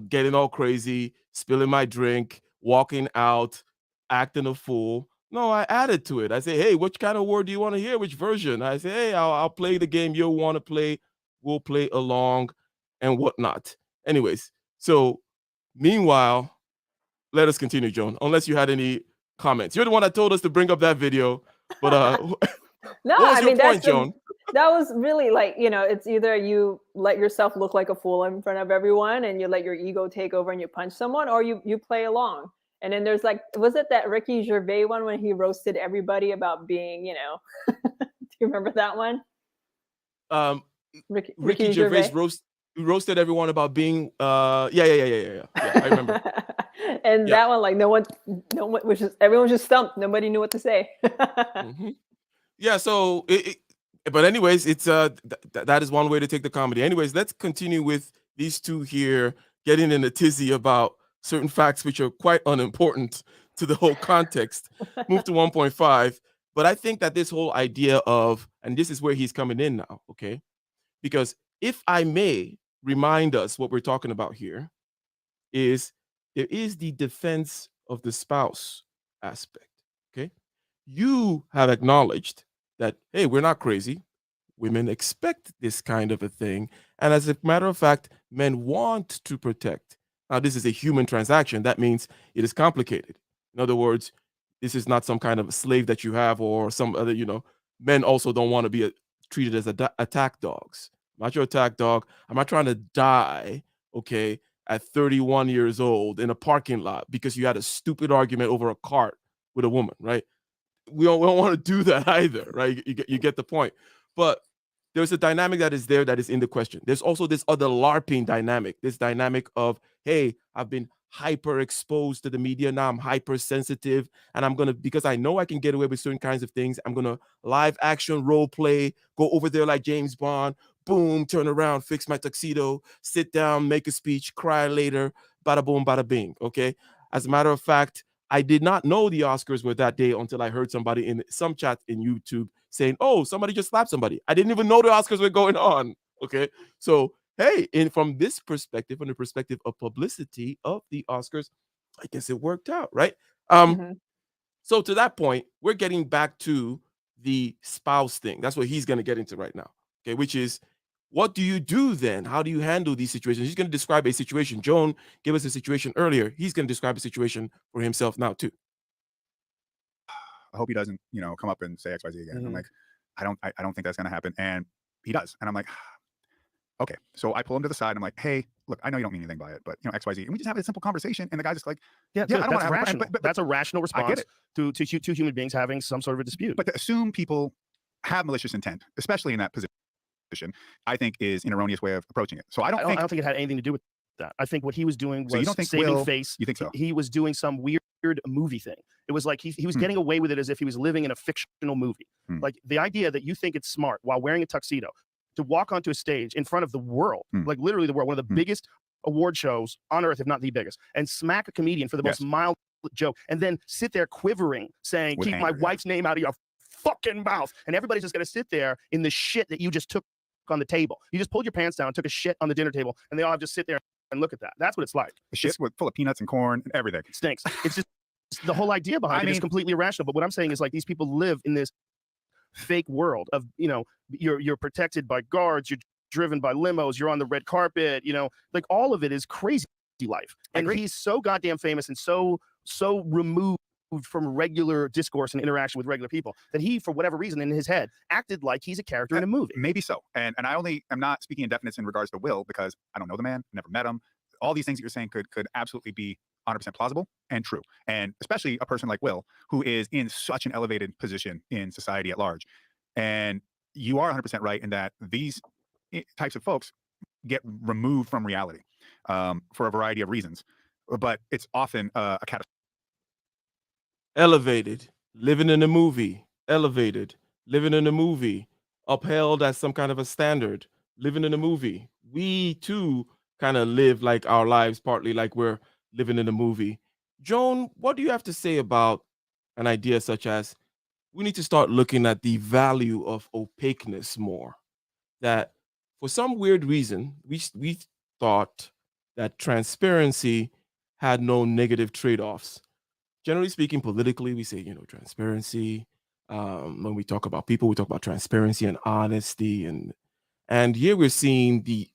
getting all crazy, spilling my drink, walking out, acting a fool. No, I added to it. I say, hey, which kind of word do you want to hear? Which version? I say, hey, I'll play the game you'll want to play. We'll play along and whatnot. Anyways, so meanwhile, let us continue, Joan, unless you had any comments. You're the one that told us to bring up that video. But No, what was I your mean point, Joan? that was really like, it's either you let yourself look like a fool in front of everyone and you let your ego take over and you punch someone, or you play along. And then there's like, was it that Ricky Gervais one when he roasted everybody about being, do you remember that one? Ricky Gervais roasted everyone about being yeah, I remember. And Yeah. that one, like no one was just everyone was just stumped. Nobody knew what to say. Mhm. Yeah, so but anyways, it's that is one way to take the comedy. Anyways, let's continue with these two here getting in a tizzy about certain facts which are quite unimportant to the whole context. Move to 1.5. But I think that this whole idea of, and this is where he's coming in now, okay? Because if I may remind us what we're talking about here is there is the defense of the spouse aspect, okay? You have acknowledged that, hey, we're not crazy. Women expect this kind of a thing. And as a matter of fact, men want to protect. Now, this is a human transaction. That means it is complicated. In other words, this is not some kind of slave that you have or some other, men also don't want to be treated as attack dogs. I'm not your attack dog. I'm not trying to die, okay, at 31 years old in a parking lot because you had a stupid argument over a cart with a woman, right? We don't want to do that either, right? You get the point. But there's a dynamic that is there that is in the question. There's also this other LARPing dynamic, this dynamic of, hey, I've been hyper exposed to the media. Now I'm hypersensitive. And I'm going to, because I know I can get away with certain kinds of things, I'm going to live action role play, go over there like James Bond, boom, turn around, fix my tuxedo, sit down, make a speech, cry later, bada boom, bada bing. Okay. As a matter of fact, I did not know the Oscars were that day until I heard somebody in some chat in YouTube saying, oh, somebody just slapped somebody. I didn't even know the Oscars were going on. Okay. So, hey, from this perspective, from the perspective of publicity of the Oscars, I guess it worked out, right? So to that point, we're getting back to the spouse thing. That's what he's going to get into right now. Okay. Which is, what do you do then? How do you handle these situations? He's going to describe a situation. Joan gave us a situation earlier. He's going to describe a situation for himself now too. I hope he doesn't, come up and say XYZ again. I'm like, I don't think that's going to happen. And he does. And I'm like, okay. So I pull him to the side. And I'm like, hey, look, I know you don't mean anything by it, but XYZ. And we just have a simple conversation. And the guy's just like, yeah, I don't that's want to rational. but that's a rational response to two human beings having some sort of a dispute. But to assume people have malicious intent, especially in that position, I think is an erroneous way of approaching it. So I don't think it had anything to do with that. I think what he was doing was so you don't think saving face. You think so? He was doing some weird movie thing. It was like he was getting away with it as if he was living in a fictional movie. Like the idea that you think it's smart while wearing a tuxedo to walk onto a stage in front of the world, like literally the world, one of the biggest award shows on earth, if not the biggest, and smack a comedian for the most mild joke, and then sit there quivering, saying, keep my wife's name out of your fucking mouth. And everybody's just going to sit there in the shit that you just took on the table. You just pulled your pants down and took a shit on the dinner table, and they all have to sit there and look at that. That's what it's like. The shit's full of peanuts and corn and everything. It stinks. It's just the whole idea behind it is completely irrational. But what I'm saying is, like, these people live in this fake world of, you're protected by guards, you're driven by limos, you're on the red carpet, like all of it is crazy life. And he's so goddamn famous and so removed from regular discourse and interaction with regular people that he, for whatever reason in his head, acted like he's a character in a movie. Maybe so. And I am not speaking in definites in regards to Will because I don't know the man, never met him. All these things that you're saying could absolutely be 100% plausible and true. And especially a person like Will, who is in such an elevated position in society at large. And you are 100% right in that these types of folks get removed from reality for a variety of reasons. But it's often a catastrophe. Elevated, living in a movie, elevated, living in a movie, upheld as some kind of a standard, living in a movie. We too kind of live like our lives partly like we're living in a movie. Joan, what do you have to say about an idea such as we need to start looking at the value of opaqueness more? That for some weird reason, we thought that transparency had no negative trade-offs. Generally speaking, politically, we say, transparency. When we talk about people, we talk about transparency and honesty. And here we're seeing the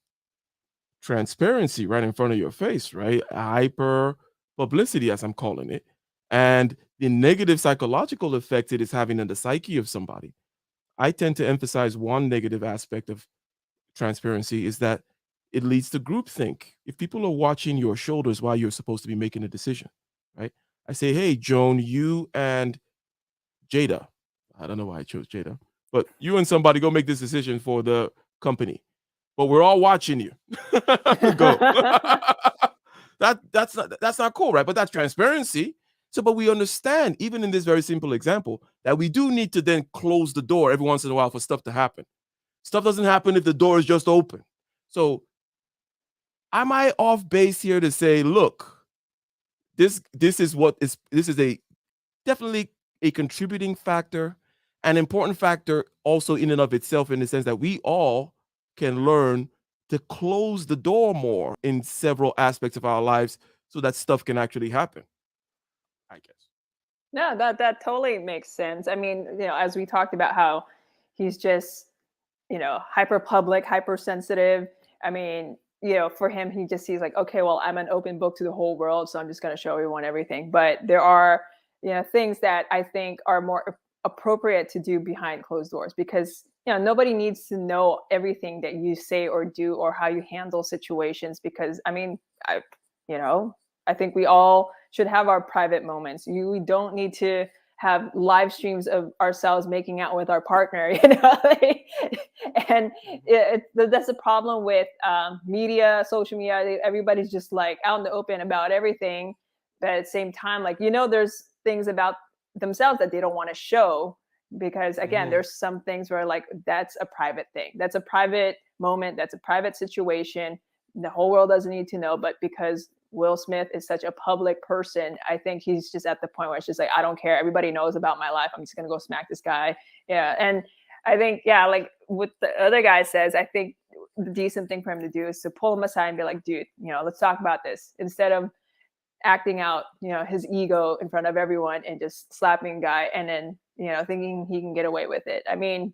transparency right in front of your face, right? Hyper-publicity, as I'm calling it. And the negative psychological effect it is having on the psyche of somebody. I tend to emphasize one negative aspect of transparency is that it leads to groupthink. If people are watching your shoulders while you're supposed to be making a decision, right? I say, hey, Joan, you and Jada, I don't know why I chose Jada, but you and somebody go make this decision for the company. But we're all watching you. Go. that's not cool, right? But that's transparency. So, but we understand, even in this very simple example, that we do need to then close the door every once in a while for stuff to happen. Stuff doesn't happen if the door is just open. So, am I off base here to say, look, this is a definitely a contributing factor, an important factor also in and of itself, in the sense that we all can learn to close the door more in several aspects of our lives so that stuff can actually happen, I guess. No, that totally makes sense. I mean, as we talked about how he's just, hyper public, hypersensitive. I mean, for him, he just sees like, okay, well, I'm an open book to the whole world, so I'm just going to show everyone everything. But there are, things that I think are more appropriate to do behind closed doors, because nobody needs to know everything that you say or do or how you handle situations. Because I mean, I think we all should have our private moments. We don't need to have live streams of ourselves making out with our partner, and that's a problem with media, social media. Everybody's just like out in the open about everything, but at the same time, like, there's things about themselves that they don't want to show, because again, there's some things where like, that's a private thing, that's a private moment, that's a private situation, the whole world doesn't need to know. But because Will Smith is such a public person, I think he's just at the point where it's just like, I don't care, everybody knows about my life, I'm just gonna go smack this guy. And I think, like what the other guy says, I think the decent thing for him to do is to pull him aside and be like, dude, let's talk about this, instead of acting out his ego in front of everyone and just slapping a guy and then thinking he can get away with it. I mean,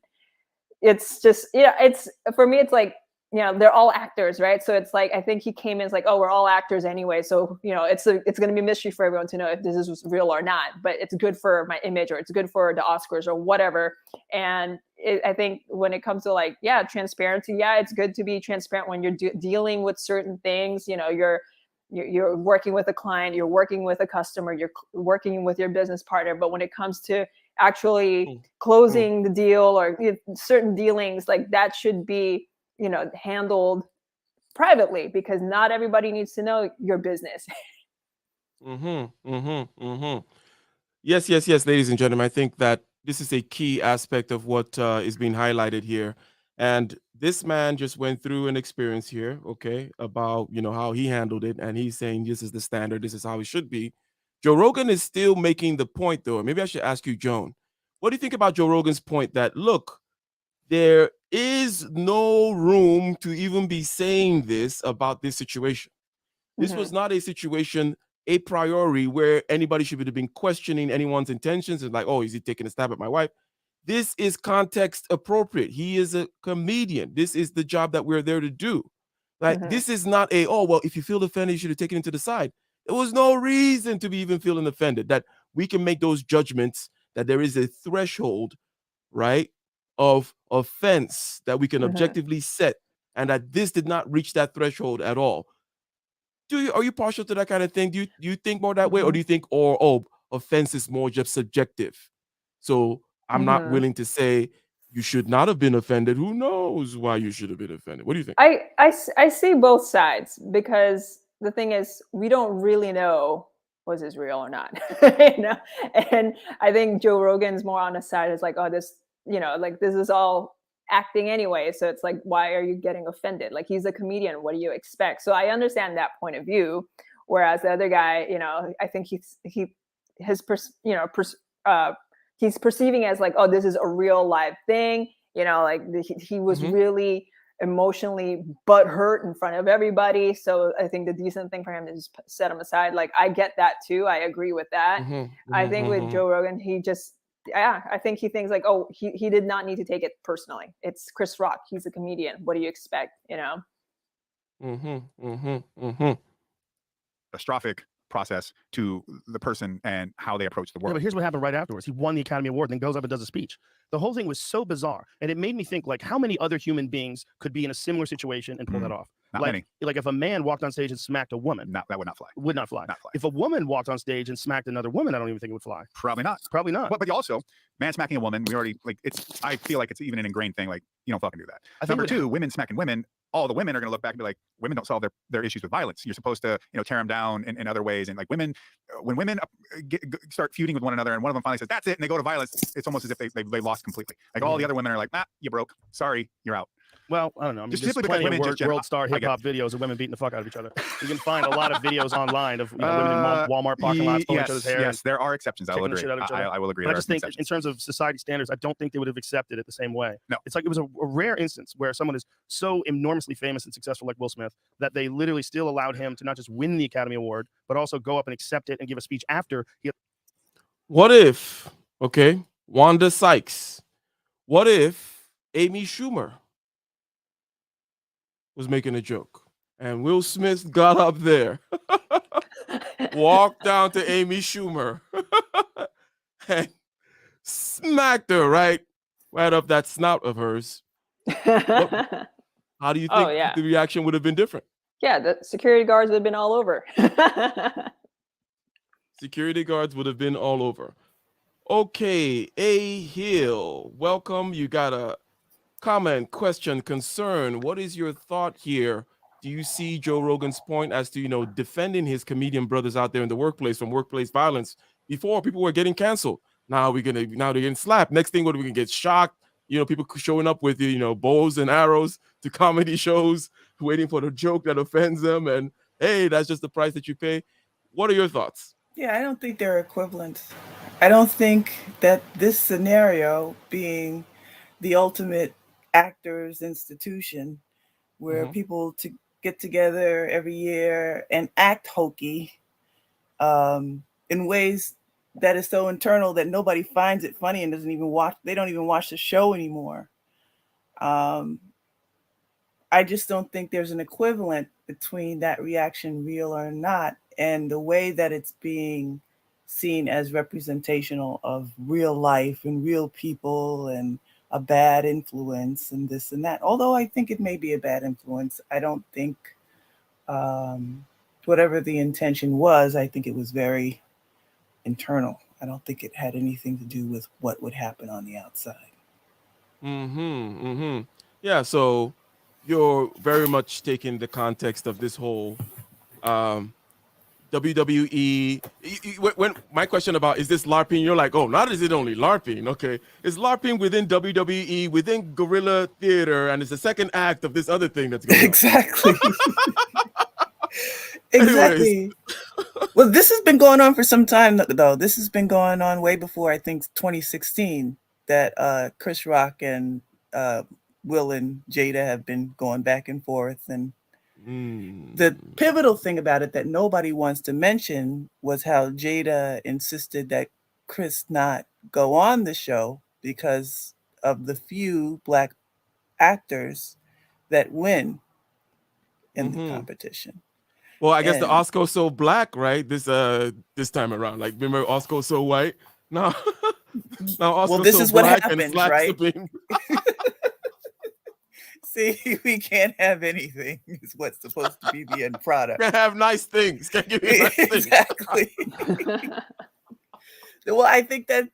it's just it's, for me, it's like, they're all actors, right? So it's like, I think he came in as like, oh, we're all actors anyway, so it's going to be a mystery for everyone to know if this is real or not, but it's good for my image, or it's good for the Oscars or whatever. And I think when it comes to like, transparency, it's good to be transparent when you're dealing with certain things. You're working with a client, you're working with a customer, you're working with your business partner. But when it comes to actually closing the deal or certain dealings, like that should be handled privately, because not everybody needs to know your business. Yes, ladies and gentlemen, I think that this is a key aspect of what is being highlighted here. And this man just went through an experience here, okay, about how he handled it, and he's saying this is the standard, this is how it should be. Joe Rogan is still making the point, though. Maybe I should ask you, Joan, what do you think about Joe Rogan's point that, look, there is no room to even be saying this about this situation? This was not a situation a priori where anybody should have been questioning anyone's intentions and like, oh, is he taking a stab at my wife? This is context appropriate. He is a comedian. This is the job that we're there to do. Like, this is not a, oh, well, if you feel offended, you should have taken it to the side. There was no reason to be even feeling offended. That we can make those judgments, that there is a threshold, right, of offense that we can objectively set, and that this did not reach that threshold at all. Are you partial to that kind of thing? Do you think more that way, or do you think, offense is more just subjective? So I'm not willing to say you should not have been offended. Who knows why you should have been offended? What do you think? I see both sides, because the thing is, we don't really know, was this real or not? And I think Joe Rogan's more on the side is like, oh, this, like this is all acting anyway. So it's like, why are you getting offended? Like, he's a comedian. What do you expect? So I understand that point of view. Whereas the other guy, I think he's perceiving as like, oh, this is a real live thing. Like he was really emotionally butthurt in front of everybody. So I think the decent thing for him is set him aside. Like, I get that too. I agree with that. I think with Joe Rogan, he just, I think he thinks like, oh, he did not need to take it personally. It's Chris Rock. He's a comedian. What do you expect? Catastrophic process to the person and how they approach the world. But here's what happened right afterwards. He won the Academy Award and then goes up and does a speech. The whole thing was so bizarre, and it made me think, like, how many other human beings could be in a similar situation and pull that off? Not many. Like if a man walked on stage and smacked a woman, that would not fly. Would not fly. Not fly. If a woman walked on stage and smacked another woman, I don't even think it would fly. Probably not. Probably not. But also, man smacking a woman, we already, like, I feel like it's even an ingrained thing. Like, you don't fucking do that. I think Number two, women smacking women all the women are going to look back and be like, women don't solve their issues with violence. You're supposed to, tear them down in other ways. And like women, when women start feuding with one another and one of them finally says, that's it, and they go to violence, it's almost as if they lost completely. Like all the other women are like, you broke. Sorry, you're out. Well, I don't know. I mean, Just there's simply because plenty women of just world star hip hop videos of women beating the fuck out of each other. You can find a lot of videos online of women in Walmart parking lots pulling each other's hair. Yes, there are exceptions. I will agree. I will agree. But I just think in terms of society standards, I don't think they would have accepted it the same way. No. It's like it was a rare instance where someone is so enormously famous and successful like Will Smith that they literally still allowed him to not just win the Academy Award, but also go up and accept it and give a speech after he. What if, okay, Wanda Sykes, what if Amy Schumer was making a joke and Will Smith got up there, walked down to Amy Schumer and smacked her right up that snout of hers? How do you think the reaction would have been different? Yeah, the security guards would have been all over. Security guards would have been all over. Okay, A. Hill, welcome. You got a comment, question, concern. What is your thought here? Do you see Joe Rogan's point as to, defending his comedian brothers out there in the workplace from workplace violence? Before, people were getting canceled. Now they're getting slapped. Next thing, we can get shocked. People showing up with, bows and arrows to comedy shows, waiting for the joke that offends them. And hey, that's just the price that you pay. What are your thoughts? Yeah, I don't think they're equivalent. I don't think that this scenario being the ultimate actors institution where people get together every year and act hokey in ways that is so internal that nobody finds it funny and they don't even watch the show anymore. I just don't think there's an equivalent between that reaction, real or not, and the way that it's being seen as representational of real life and real people and a bad influence and this and that. Although I think it may be a bad influence, I don't think whatever the intention was, I think it was very internal. I don't think it had anything to do with what would happen on the outside. Yeah, so you're very much taking the context of this whole WWE. When my question about is this LARPing, you're like, oh, not is it only LARPing? Okay, it's LARPing within WWE, within Guerrilla Theater, and it's the second act of this other thing that's going on. Exactly. Exactly. Well, this has been going on for some time, though. This has been going on way before, I think, 2016, that Chris Rock and Will and Jada have been going back and forth. And the pivotal thing about it that nobody wants to mention was how Jada insisted that Chris not go on the show because of the few Black actors that win in the competition. Well, I guess the Oscar's so black, right? This time around, like remember Oscar's so white. Now Oscar's this so is what black happens, right? See, we can't have anything. Is what's supposed to be the end product. Can't have nice things. Can't give you nice things. Exactly. Well, I think that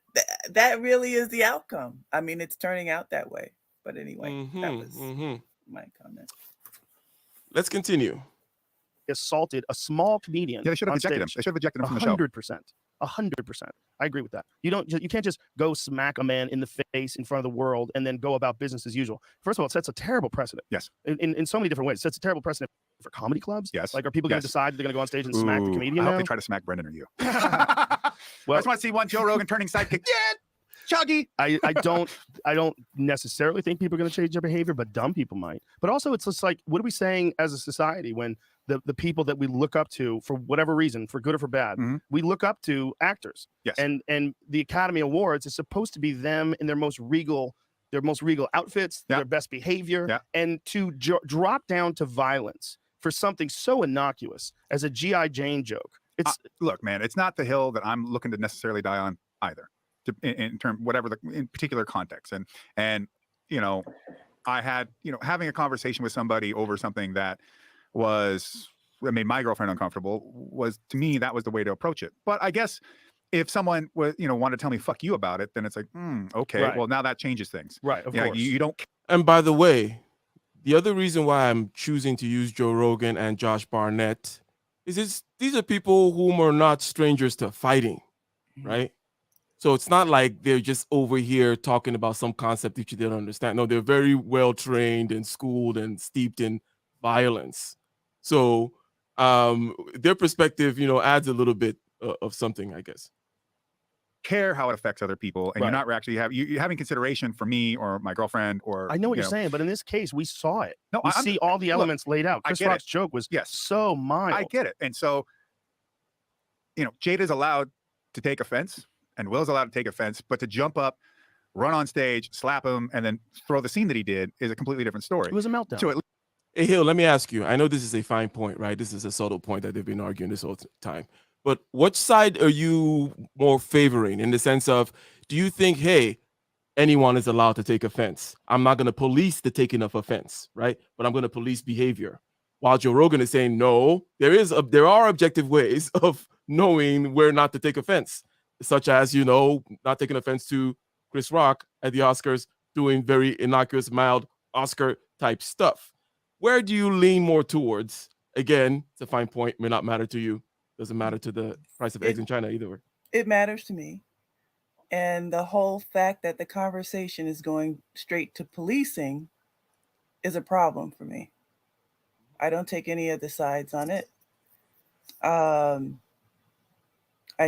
really is the outcome. I mean, it's turning out that way. But anyway, that was my comment. Let's continue. Assaulted a small comedian. Yeah, they should have ejected him. They should have ejected him from the show. 100%. 100%. I agree with that. You can't just go smack a man in the face in front of the world and then go about business as usual. First of all, it sets a terrible precedent. Yes. In so many different ways. It sets a terrible precedent for comedy clubs. Yes. Like, are people going to decide they're going to go on stage and smack the comedian? I hope now? they try to smack Brendan or you. Well, I just want to see one Joe Rogan turning sidekick. Yeah, Chuggy. I don't necessarily think people are going to change their behavior, but dumb people might. But also, it's just like, what are we saying as a society when the people that we look up to for whatever reason, for good or for bad, we look up to actors. Yes. And the Academy Awards is supposed to be them in their most regal outfits, their best behavior, and to drop down to violence for something so innocuous as a G.I. Jane joke. It's look, man, it's not the hill that I'm looking to necessarily die on either, in particular context. And I had having a conversation with somebody over something that made my girlfriend uncomfortable was, to me, that was the way to approach it. But I guess if someone was wanted to tell me fuck you about it, then it's like okay, well, now that changes things, right? Of course. You don't. And by the way, the other reason why I'm choosing to use Joe Rogan and Josh Barnett is these are people whom are not strangers to fighting, right? So it's not like they're just over here talking about some concept that you didn't understand. No, they're very well trained and schooled and steeped in violence. So their perspective, adds a little bit of something, I guess. Care how it affects other people, and you're not actually you're having consideration for me or my girlfriend or I know what you're saying, but in this case, we saw it. No, we see all the elements laid out. Chris Rock's joke was so mild. I get it, and so Jada's allowed to take offense, and Will's allowed to take offense, but to jump up, run on stage, slap him, and then throw the scene that he did is a completely different story. It was a meltdown. So Hey, Hill, let me ask you. I know this is a fine point, right? This is a subtle point that they've been arguing this whole time. But which side are you more favoring in the sense of, do you think, hey, anyone is allowed to take offense? I'm not going to police the taking of offense, right? But I'm going to police behavior. While Joe Rogan is saying, no, there are objective ways of knowing where not to take offense, such as, not taking offense to Chris Rock at the Oscars doing very innocuous, mild Oscar type stuff. Where do you lean more towards? Again, it's a fine point, may not matter to you. Doesn't matter to the price of eggs in China either way. It matters to me. And the whole fact that the conversation is going straight to policing is a problem for me. I don't take any of the sides on it. I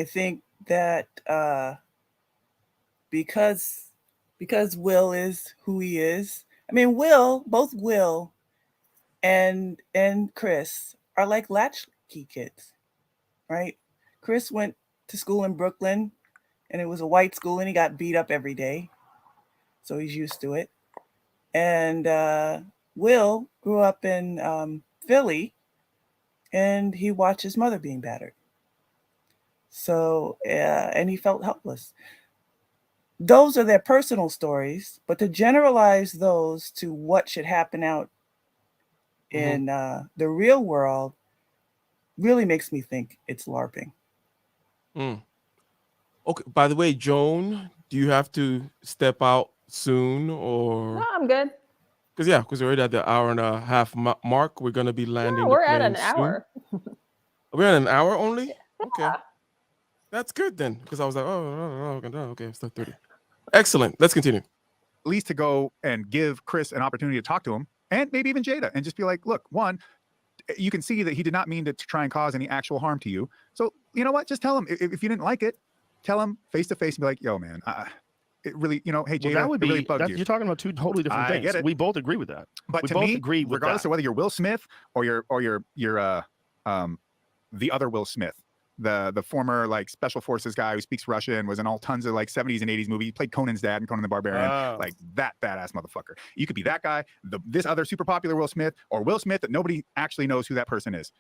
think that because Will is who he is. I mean, both Will and Chris are like latchkey kids, right? Chris went to school in Brooklyn, and it was a white school, and he got beat up every day, so he's used to it. And Will grew up in Philly, and he watched his mother being battered. So, and he felt helpless. Those are their personal stories, but to generalize those to what should happen out in the real world really makes me think it's LARPing. Okay. By the way, Joan, do you have to step out soon or? No, I'm good. Because we're already at the hour and a half mark. We're going to be landing. No, we're at an hour. We're at an hour only? Yeah. Okay. That's good then. Because I was like, okay, it's 30. Excellent. Let's continue. At least to go and give Chris an opportunity to talk to him, and maybe even Jada, and just be like, look, one, you can see that he did not mean to try and cause any actual harm to you. So you know what? Just tell him if you didn't like it, tell him face to face and be like, yo, man, it really, hey, Jada, that would be, really bugged you. You're talking about two totally different things. Get it. We both agree with that. But we to both me, agree with regardless that. of whether you're Will Smith or you're the other Will Smith, the former like special forces guy who speaks Russian, was in all tons of like 70s and 80s movies. He played Conan's dad in Conan the Barbarian, like that badass motherfucker. You could be that guy, this other super popular Will Smith, or Will Smith that nobody actually knows who that person is.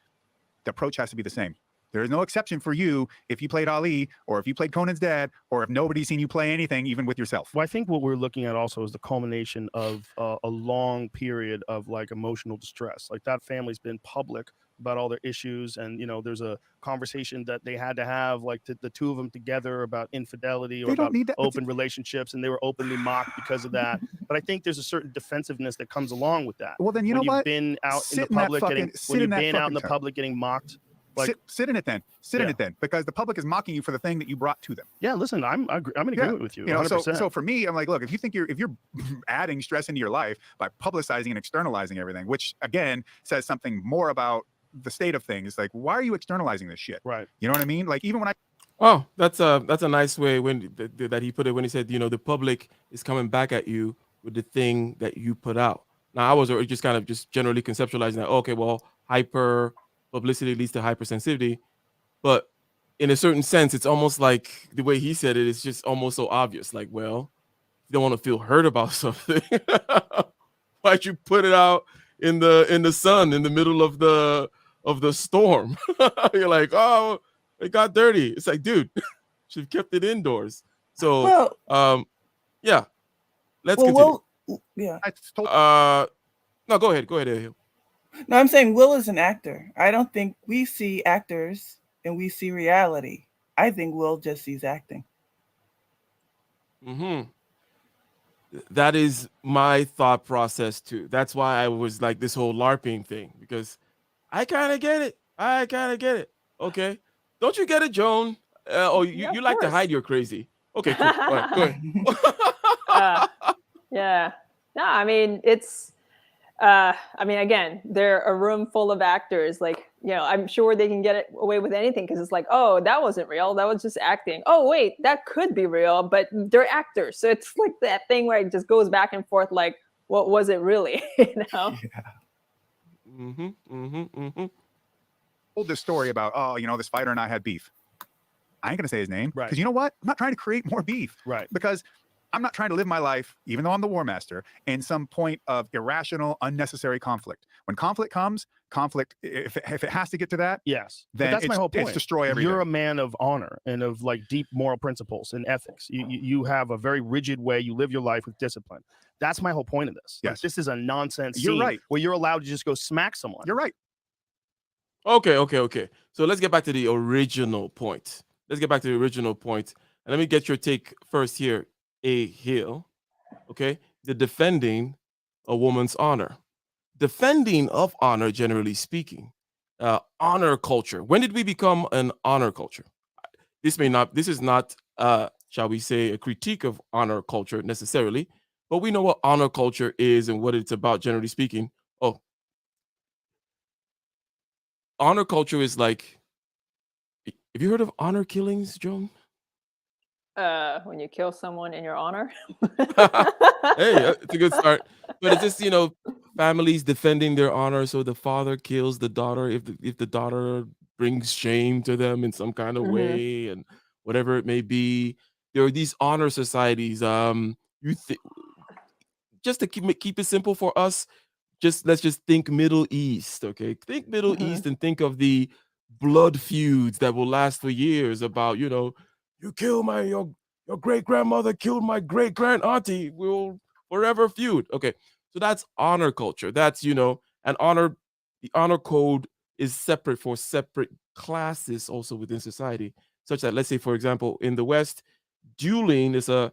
The approach has to be the same. There is no exception for you if you played Ali, or if you played Conan's dad, or if nobody's seen you play anything, even with yourself. Well, I think what we're looking at also is the culmination of a long period of like emotional distress. Like that family's been public about all their issues, and there's a conversation that they had to have, like the two of them together, about infidelity or about open relationships, and they were openly mocked because of that. But I think there's a certain defensiveness that comes along with that. Well, then when you've been out in the public getting mocked. Like, sit in it then. Sit in it then, because the public is mocking you for the thing that you brought to them. Yeah, listen, I'm in agreement with you. 100%. So for me, I'm like, look, if you think if you're adding stress into your life by publicizing and externalizing everything, which again says something more about the state of things, like, why are you externalizing this shit? Right. You know what I mean? Like, even when that's a nice way that he put it when he said, the public is coming back at you with the thing that you put out. Now I was just kind of just generally conceptualizing that. Okay, well, hyper-publicity leads to hypersensitivity, but in a certain sense, it's almost like the way he said it is just almost so obvious. Like, well, you don't want to feel hurt about something. Why'd you put it out in the sun in the middle of the storm? You're like, oh, it got dirty. It's like, dude, should have kept it indoors. So, yeah, let's continue. No, go ahead. No, I'm saying Will is an actor. I don't think we see actors and we see reality. I think Will just sees acting. The that is my thought process too. That's why I was like this whole LARPing thing, because I kind of get it. I kind of get it. Okay. Don't you get it, Joan? Oh, Yeah, you of like to course. hide your crazy. Okay, cool. All right, go ahead. Yeah. No, I mean, it's, I mean, again, they're a room full of actors. Like, I'm sure they can get away with anything because it's like, oh, that wasn't real. That was just acting. Oh, wait, that could be real, but they're actors. So it's like that thing where it just goes back and forth. Like, what was it really? Yeah. Told this story about, this fighter and I had beef. I ain't gonna say his name, Right. because you know what? I'm not trying to create more beef. Right. Because I'm not trying to live my life, even though I'm the war master, in some point of irrational, unnecessary conflict. When conflict comes, if it has to get to that, Yes. But then that's my whole point. It's destroy everything. You're a man of honor and of like deep moral principles and ethics. You have a very rigid way you live your life with discipline. That's my whole point of this. Like, Yes. this is a nonsense You're scene right. where you're allowed to just go smack someone. You're right. Okay. So let's get back to the original point. And let me get your take first here, A. Hill. Okay. The defending a woman's honor. Defending of honor, generally speaking. Honor culture. When did we become an honor culture? This is not, shall we say, a critique of honor culture necessarily, but we know what honor culture is and what it's about, generally speaking. Oh, honor culture is like, have you heard of honor killings, Joan? When you kill someone in your honor. Hey, it's a good start. But it's just, families defending their honor. So the father kills the daughter if the daughter brings shame to them in some kind of way, and whatever it may be. There are these honor societies. Just to keep it simple for us, let's just think Middle East, okay? Think Middle East and think of the blood feuds that will last for years about, you kill your great grandmother killed my great grand auntie, we'll forever feud. Okay, so that's honor culture. That's the honor code is separate for separate classes also within society, such that, let's say, for example, in the West, dueling is a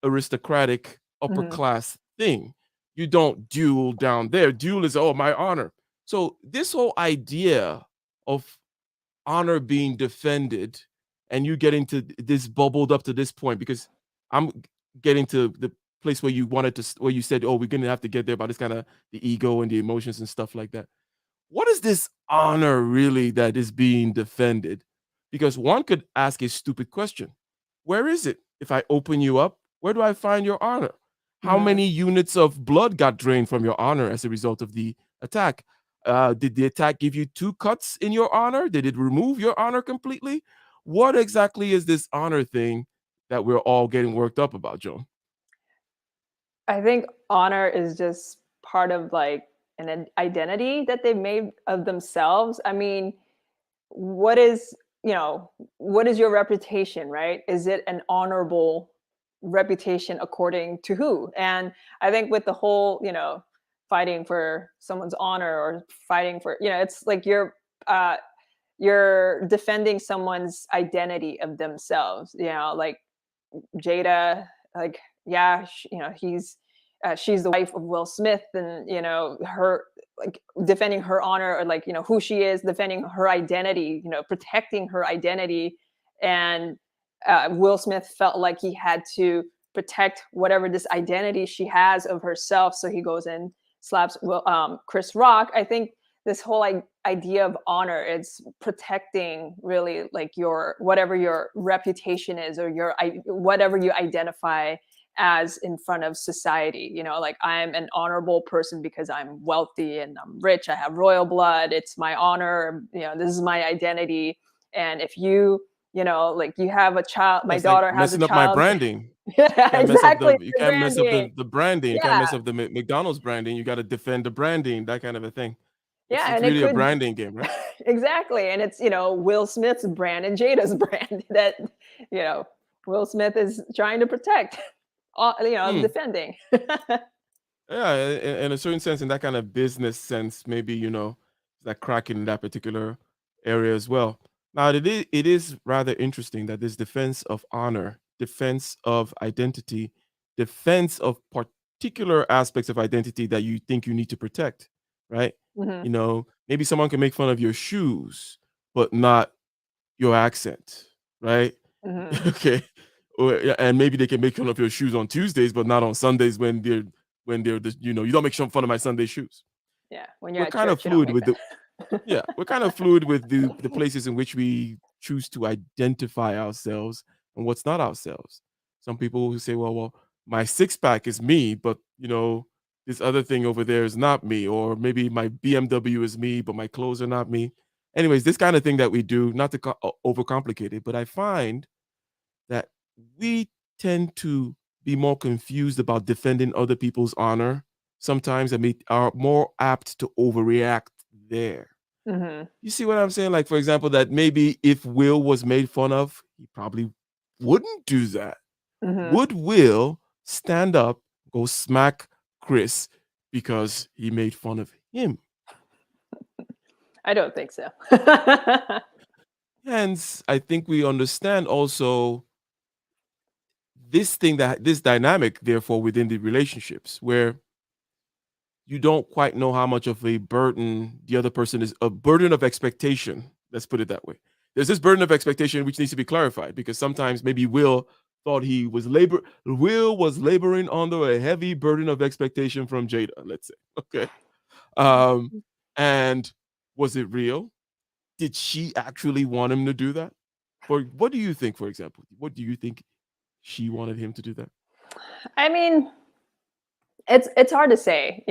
aristocratic upper class thing. You don't duel down there. Duel is, oh, my honor. So this whole idea of honor being defended, and you getting to this bubbled up to this point, because I'm getting to the place where where you said, oh, we're going to have to get there about this kind of the ego and the emotions and stuff like that. What is this honor really that is being defended? Because one could ask a stupid question. Where is it? If I open you up, where do I find your honor? How many units of blood got drained from your honor as a result of the attack? Did the attack give you 2 cuts in your honor? Did it remove your honor completely? What exactly is this honor thing that we're all getting worked up about, Joan? I think honor is just part of like an identity that they've made of themselves. I mean, what is your reputation, right? Is it an honorable reputation according to who? And I think with the whole, fighting for someone's honor or fighting for, it's like you're defending someone's identity of themselves, like Jada, like, yeah, she's the wife of Will Smith, and her, like, defending her honor, or like who she is, defending her identity, protecting her identity. And Will Smith felt like he had to protect whatever this identity she has of herself, so he goes and slaps Chris Rock. I think this whole idea of honor, it's protecting really like whatever your reputation is, or whatever you identify as in front of society. Like, I'm an honorable person because I'm wealthy and I'm rich, I have royal blood, it's my honor, this is my identity. And if you like, you have a child, my daughter has a child, messing up my branding. Yeah, exactly. You can't mess up the branding. You Yeah. can't mess up the McDonald's branding. You got to defend the branding, that kind of a thing. Yeah, it's and really a branding game, right? Exactly. And it's, Will Smith's brand and Jada's brand that, Will Smith is trying to protect, defending. Yeah, in a certain sense, in that kind of business sense, maybe, that cracking in that particular area as well. Now, it is rather interesting that this defense of honor, defense of identity, defense of particular aspects of identity that you think you need to protect, right? Mhm. You know, maybe someone can make fun of your shoes, but not your accent, right? Mhm. Okay. Or, yeah, and maybe they can make fun of your shoes on Tuesdays, but not on Sundays when they're you know, you don't make fun of my Sunday shoes. Yeah, when you're We're at kind of church, you don't fluid make with the that. yeah, we're kind of fluid with the places in which we choose to identify ourselves and what's not ourselves. Some people who say, well, my six pack is me, but you know, this other thing over there is not me, or maybe my BMW is me, but my clothes are not me. Anyways, this kind of thing that we do, not to overcomplicate it, but I find that we tend to be more confused about defending other people's honor sometimes, and we are more apt to overreact there. Mhm. You see what I'm saying? Like, for example, that maybe if Will was made fun of, he probably wouldn't do that. Mhm. Would Will stand up, go smack Chris because he made fun of him? I don't think so. Hence, I think we understand also this dynamic, therefore, within the relationships where you don't quite know how much of a burden the other person is, a burden of expectation. Let's put it that way. There's this burden of expectation which needs to be clarified, because sometimes maybe Will was laboring under a heavy burden of expectation from Jada, let's say. Okay. Um, and was it real? Did she actually want him to do that? For what do you think, for example? What do you think she wanted him to do that? I mean, it's hard to say,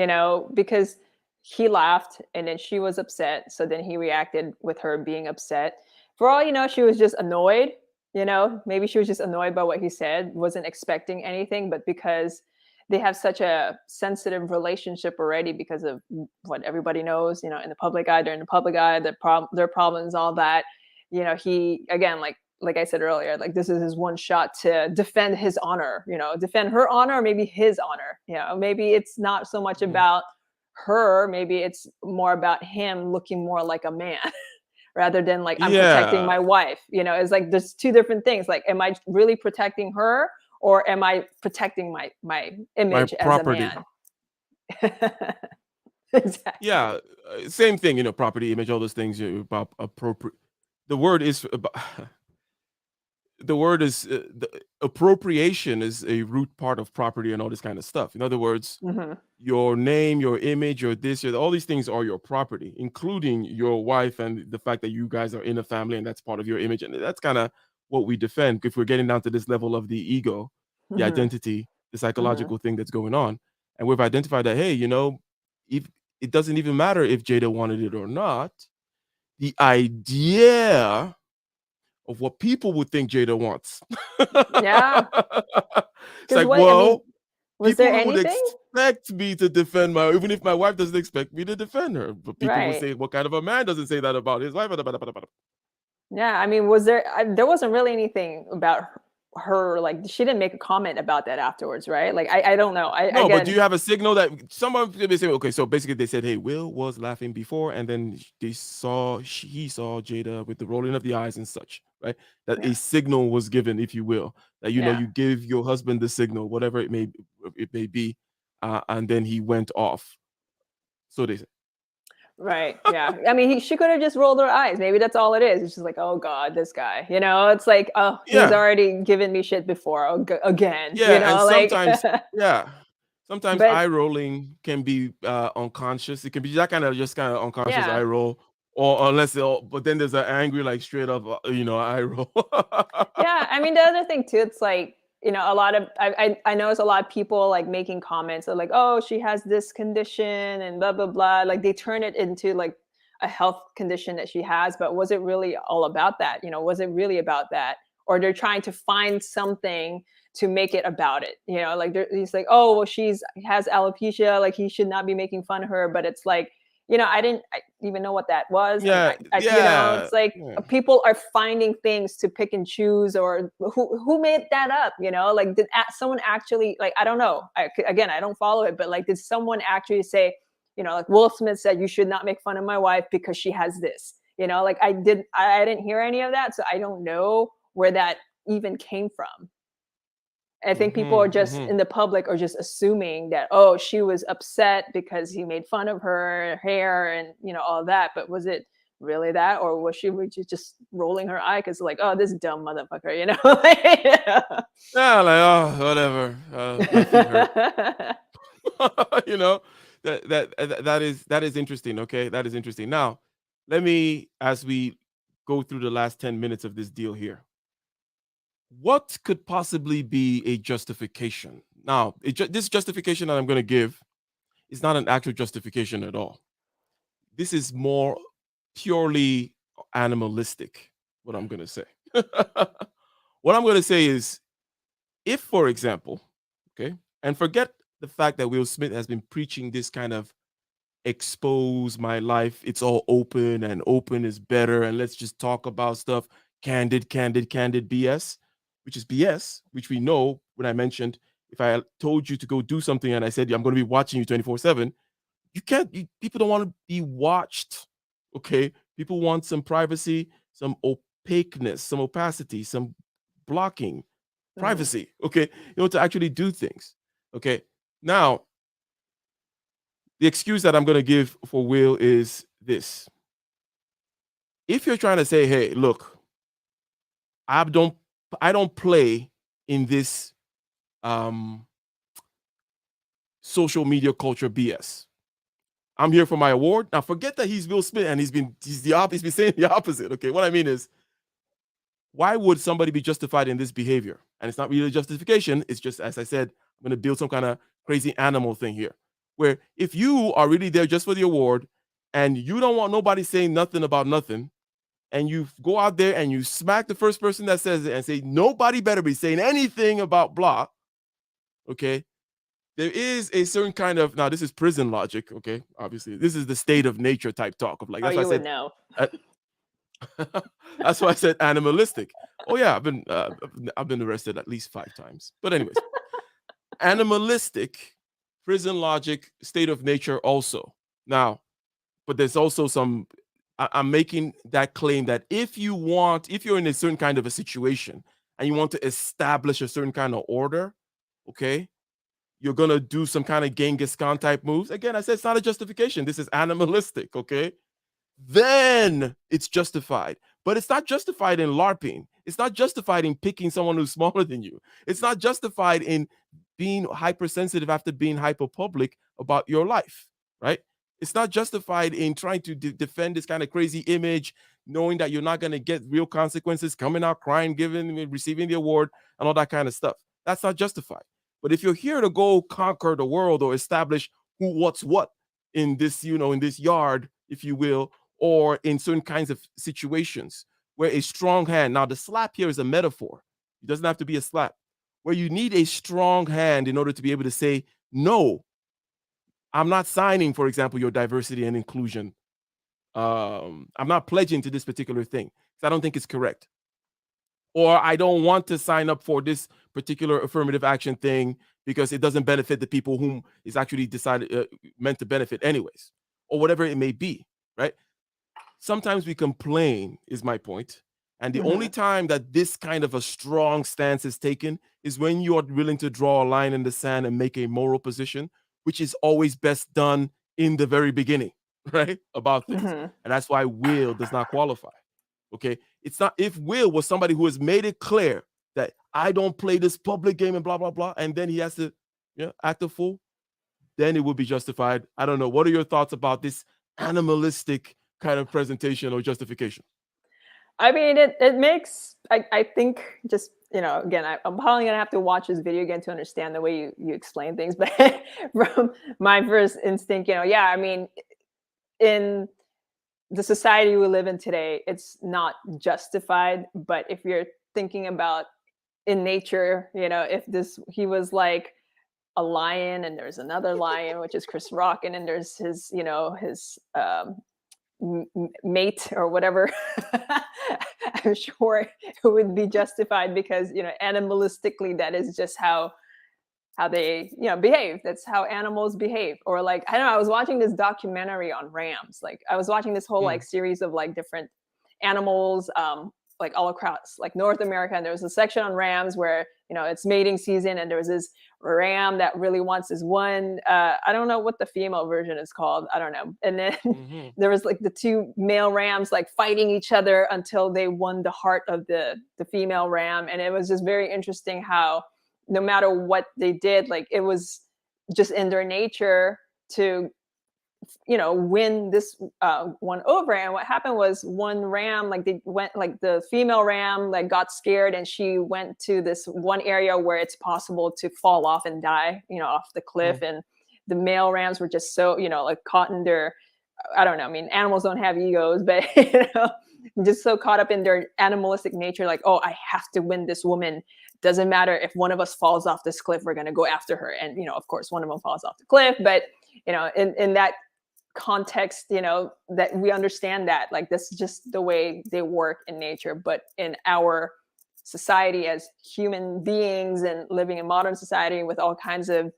because he laughed and then she was upset. So then he reacted with her being upset. For all you know, she was just annoyed. Maybe she was just annoyed by what he said, wasn't expecting anything, but because they have such a sensitive relationship already because of what everybody knows, in the public eye, they're in the public eye, their problems, all that. He again, like I said earlier, like this is his one shot to defend his honor, defend her honor, or maybe his honor. Maybe it's not so much about her, maybe it's more about him looking more like a man rather than like I'm protecting Yeah, my wife. It's like there's two different things. Like, am I really protecting her or am I protecting my my image as a property. man? Exactly. Yeah, same thing, property, image, all those things about appropriate. The word is about, the appropriation is a root part of property and all this kind of stuff. In other words, Hmm. your name, your image, all these things are your property, including your wife and the fact that you guys are in a family and that's part of your image. And that's kind of what we defend if we're getting down to this level of the ego, the Hmm. identity, the Hmm. psychological thing that's going on. And we've identified that, hey, if it doesn't even matter if Jada wanted it or not, the idea of what people would think Jada wants. Yeah. It's Because like, what, I mean, well, was there people would anything? expect me to defend even if my wife doesn't expect me to defend her. But people will Right. say, what kind of a man doesn't say that about his wife? Yeah. I mean, there wasn't really anything about her, like, she didn't make a comment about that afterwards, right? Like, I don't know. No, but do Again, you have a signal that someone they say, okay, so basically they said, hey, Will was laughing before, and then he saw Jada with the rolling of the eyes and such, right? That a yeah. signal was given, if you will, that Yeah. you give your husband the signal, whatever it may be, and then he went off. So they say, Right. Yeah. I mean, she could have just rolled her eyes. Maybe that's all it is. It's just like, oh God, this guy. It's like, oh, he's yeah, already given me shit before. Again. yeah, and Like. sometimes, yeah, sometimes But eye rolling can be unconscious. It can be that kind of unconscious eye yeah. roll, or but then there's an angry, like straight up, eye roll. Yeah. I mean, the other thing too, it's like, a lot of I notice a lot of people like making comments of like, oh, she has this condition and blah blah blah. Like they turn it into like a health condition that she has, but was it really all about that? Was it really about that? Or they're trying to find something to make it about it. Like he's like, oh, well, has alopecia, like he should not be making fun of her, but it's like, I didn't even know what that was. And Yeah, yeah, it's like yeah. people are finding things to pick and choose, or who made that up? Like did someone actually, like, I don't know. Again, I don't follow it, but like, did someone actually say, like Will Smith said, you should not make fun of my wife because she has this, like I didn't hear any of that. So I don't know where that even came from. I think people are just in the public are just assuming that, oh, she was upset because he made fun of her hair and, you know, all that. But was it really that? Or was she just rolling her eye because like, oh, this dumb motherfucker, you know? Yeah, like, oh, whatever. My feet hurt. You know, that is interesting. Okay, that is interesting. Now, let me, as we go through the last 10 minutes of this deal here, what could possibly be a justification? Now, this justification that I'm going to give is not an actual justification at all. This is more purely animalistic, what I'm going to say. What I'm going to say is, if, for example, okay, and forget the fact that Will Smith has been preaching this kind of expose my life, it's all open and open is better, and let's just talk about stuff, candid BS, which is BS, which we know. When I mentioned, if I told you to go do something and I said, I'm going to be watching you 24/7, people don't want to be watched. Okay, people want some privacy, some opaqueness, some opacity, some blocking, privacy. Okay, to actually do things. Okay, now the excuse that I'm going to give for Will is this: if you're trying to say, hey, look, I don't play in this social media culture BS. I'm here for my award. Now forget that he's Will Smith and he's been saying the opposite. Okay, what I mean is, why would somebody be justified in this behavior? And it's not really a justification. It's just, as I said, I'm going to build some kind of crazy animal thing here, where if you are really there just for the award and you don't want nobody saying nothing about nothing, and you go out there and you smack the first person that says it and say, nobody better be saying anything about blah, okay, there is a certain kind of, now this is prison logic, okay, obviously, this is the state of nature type talk of like, that's why I said, know. That's why I said animalistic. Oh yeah, I've been arrested at least 5 times. But anyways, animalistic, prison logic, state of nature also. Now, but there's also some, I'm making that claim that if you're in a certain kind of a situation and you want to establish a certain kind of order, okay, you're going to do some kind of Genghis Khan type moves. Again, I said it's not a justification. This is animalistic, okay? Then it's justified. But it's not justified in LARPing. It's not justified in picking someone who's smaller than you. It's not justified in being hypersensitive after being hyper-public about your life, right? It's not justified in trying to defend this kind of crazy image, knowing that you're not going to get real consequences, coming out crying, receiving the award, and all that kind of stuff. That's not justified. But if you're here to go conquer the world or establish what's what in this, in this yard, if you will, or in certain kinds of situations where a strong hand, now the slap here is a metaphor. It doesn't have to be a slap, where you need a strong hand in order to be able to say, no, I'm not signing, for example, your diversity and inclusion. I'm not pledging to this particular thing because I don't think it's correct. Or I don't want to sign up for this particular affirmative action thing because it doesn't benefit the people whom is actually meant to benefit anyways, or whatever it may be, right? Sometimes we complain, is my point. And the only time that this kind of a strong stance is taken is when you are willing to draw a line in the sand and make a moral position, which is always best done in the very beginning, right? About things. And that's why Will does not qualify. Okay. It's not, if Will was somebody who has made it clear that I don't play this public game and blah, blah, blah, and then he has to act a fool, then it would be justified. I don't know. What are your thoughts about this animalistic kind of presentation or justification? I mean, it makes, I think just, again, I'm probably going to have to watch this video again to understand the way you explain things. But from my first instinct, I mean, in the society we live in today, it's not justified. But if you're thinking about in nature, if he was like a lion and there's another lion, which is Chris Rock, and then there's his, his mate or whatever, I'm sure it would be justified because, animalistically, that is just how they, behave. That's how animals behave. Or like, I don't know, I was watching this documentary on rams. Like I was watching this whole like series of like different animals, like all across like North America. And there was a section on rams where, it's mating season, and there was this ram that really wants this one. I don't know what the female version is called. I don't know. And then there was like the two male rams like fighting each other until they won the heart of the female ram. And it was just very interesting how no matter what they did, like it was just in their nature to win this one over. And what happened was one ram, like they went, like the female ram like got scared, and she went to this one area where it's possible to fall off and die, off the cliff. And the male rams were just so, like caught in their, I don't know, I mean, animals don't have egos, but just so caught up in their animalistic nature, like, oh, I have to win this woman. Doesn't matter if one of us falls off this cliff, we're gonna go after her. And of course one of them falls off the cliff, but in that context, that we understand that like this is just the way they work in nature. But in our society as human beings and living in modern society with all kinds of,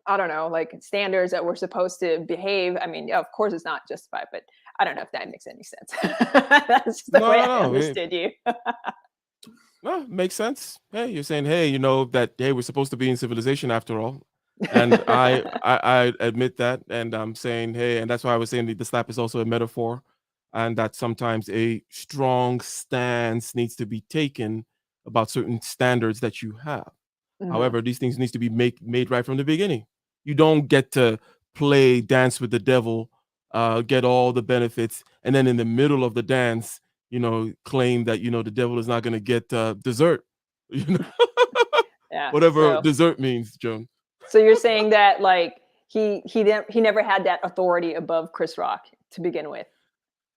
I don't know, like standards that we're supposed to behave, I mean, of course it's not justified, but I don't know if that makes any sense. That's just the way I understood you. No, makes sense. Hey, you're saying, hey, that hey, we're supposed to be in civilization after all. And I admit that, and I'm saying, hey, and that's why I was saying the slap is also a metaphor, and that sometimes a strong stance needs to be taken about certain standards that you have. However, these things needs to be made right from the beginning. You don't get to dance with the devil, get all the benefits, and then in the middle of the dance, claim that the devil is not going to get dessert. Yeah, whatever dessert means, Joan. So you're saying that like he never had that authority above Chris Rock to begin with.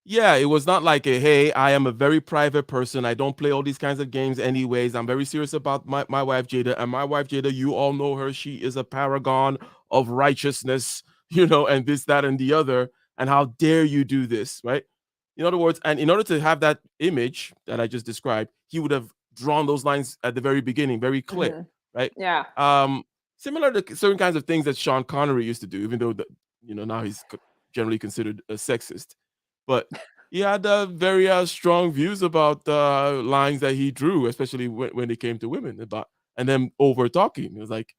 Yeah, it was not like hey, I am a very private person. I don't play all these kinds of games anyways. I'm very serious about my wife Jada. And my wife Jada, you all know her. She is a paragon of righteousness, and this, that, and the other. And how dare you do this, right? In other words, and in order to have that image that I just described, he would have drawn those lines at the very beginning, very clear, right? Yeah. Similar to certain kinds of things that Sean Connery used to do, even though now he's generally considered a sexist. But he had very strong views about lines that he drew, especially when it came to women, and then over talking. It was like,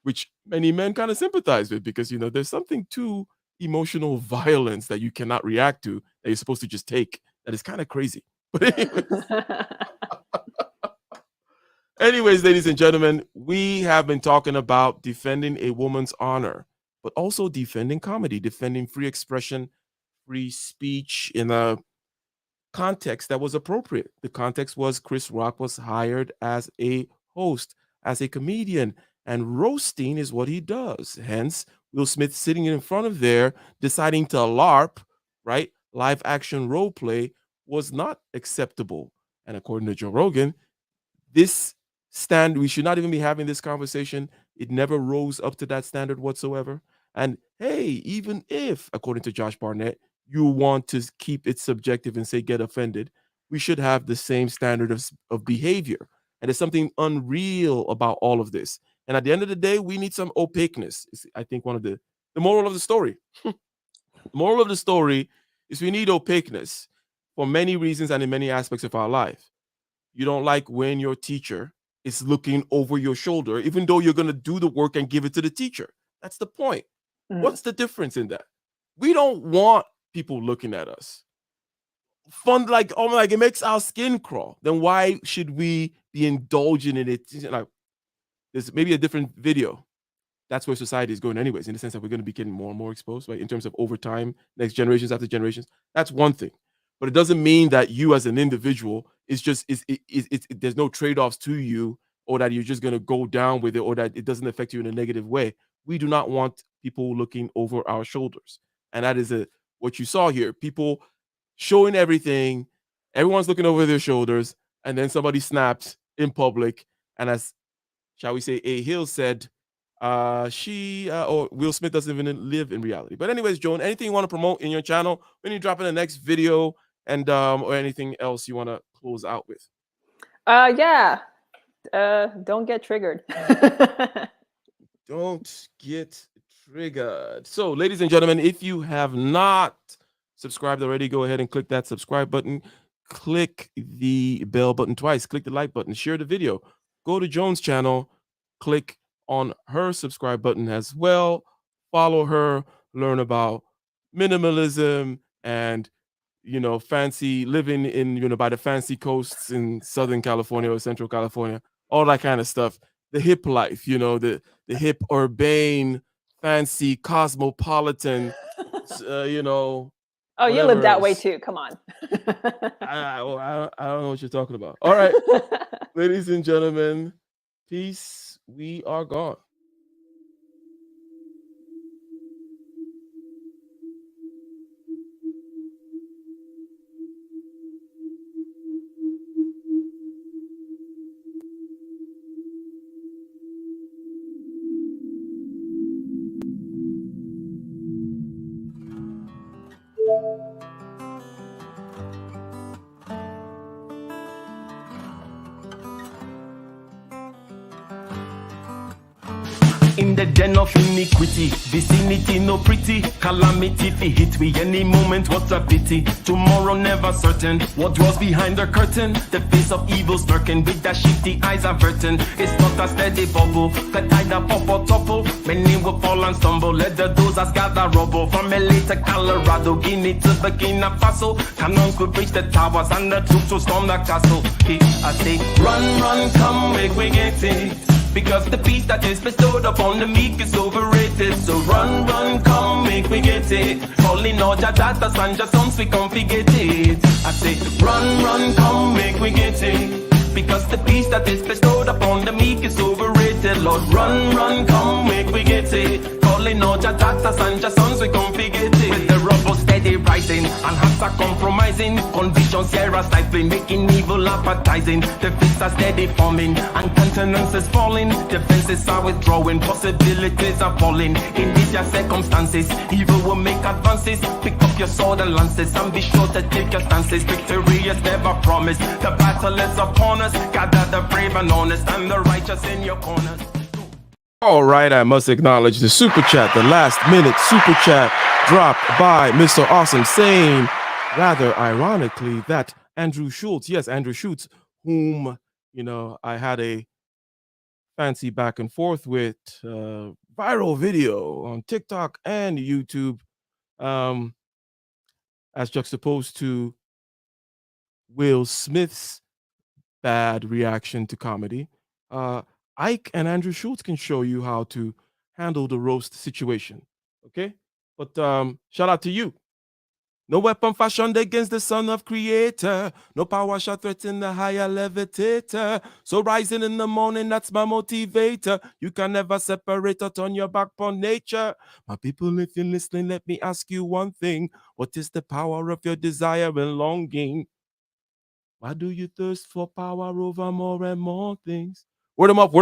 which many men kind of sympathize with, because there's something to emotional violence that you cannot react to, that you're supposed to just take. That is kind of crazy. But anyways, ladies and gentlemen, we have been talking about defending a woman's honor, but also defending comedy, defending free expression, free speech in a context that was appropriate. The context was Chris Rock was hired as a host, as a comedian, and roasting is what he does. Hence, Will Smith sitting in front of there deciding to LARP, right? Live action role play was not acceptable. And according to Joe Rogan, we should not even be having this conversation. It never rose up to that standard whatsoever. And hey, even if, according to Josh Barnett, you want to keep it subjective and say get offended, we should have the same standard of behavior. And there's something unreal about all of this. And at the end of the day, we need some opaqueness. It's, I think, one of the moral of the story. The moral of the story is we need opaqueness for many reasons and in many aspects of our life. You don't like when your teacher is looking over your shoulder, even though you're going to do the work and give it to the teacher. That's the point. What's the difference in that? We don't want people looking at us. Fun, like, oh my, it makes our skin crawl. Then why should we be indulging in it? Like, there's maybe a different video. That's where society is going anyways, in the sense that we're going to be getting more and more exposed, right? In terms of over time, next generations after generations. That's one thing. But it doesn't mean that you as an individual there's no trade-offs to you, or that you're just going to go down with it, or that it doesn't affect you in a negative way. We do not want people looking over our shoulders. And that is what you saw here. People showing everything. Everyone's looking over their shoulders. And then somebody snaps in public. And as, shall we say, A. Hill said, or Will Smith doesn't even live in reality. But anyways, Joan, anything you want to promote in your channel when you drop in the next video, and or anything else you want to close out with? Yeah. Don't get triggered. Don't get triggered. So, ladies and gentlemen, if you have not subscribed already, go ahead and click that subscribe button. Click the bell button twice. Click the like button. Share the video. go to Joan's channel, click on her subscribe button as well, follow her, learn about minimalism and fancy living in by the fancy coasts in Southern California or Central California, all that kind of stuff. The hip life, the hip urbane, fancy, cosmopolitan, Oh, you whatever live that way else. too. Come on. I don't know what you're talking about. All right, ladies and gentlemen, peace. We are gone. In the den of iniquity, vicinity no pretty, calamity fi hit we any moment, what a pity. Tomorrow never certain, what was behind the curtain, the face of evil lurking with that shifty eyes averting. It's not a steady bubble, that either pop or topple, many will fall and stumble, let the dozers gather rubble. From LA to Colorado, Guinea to Burkina Faso, cannons could reach the towers and the troops will storm the castle. Hey, I say, run, come, make we get it. Because the peace that is bestowed upon the meek is overrated. So run, come, make we get it. Calling all your daughters and your sons, we come forget it. I say, run, come, make we get it. Because the peace that is bestowed upon the meek is overrated. Lord, run, come, make we get it. Calling all your daughters and your sons, we come forget it. With the rubble steady rising, and hearts are compromising. Convictions here are stifling, making evil appetizing. The fists are steady forming, and countenance is falling. Defenses are withdrawing, possibilities are falling. In these your circumstances, evil will make advances. Pick up your sword and lances, and be sure to take your stances. Victory is never promised, the battle is upon us. Gather the brave and honest, and the righteous in your corners. All right, I must acknowledge the super chat, the last minute super chat dropped by Mr. Awesome, saying, rather ironically, that Andrew Schultz, yes, Andrew Schultz, whom, I had a fancy back and forth with, viral video on TikTok and YouTube, as juxtaposed to Will Smith's bad reaction to comedy. Ike and Andrew Schultz can show you how to handle the roast situation. Okay? But shout out to you. No weapon fashioned against the Son of Creator. No power shall threaten the higher levitator. So rising in the morning, that's my motivator. You can never separate or turn your back on nature. My people, if you're listening, let me ask you one thing. What is the power of your desire and longing? Why do you thirst for power over more and more things? Word them up, word them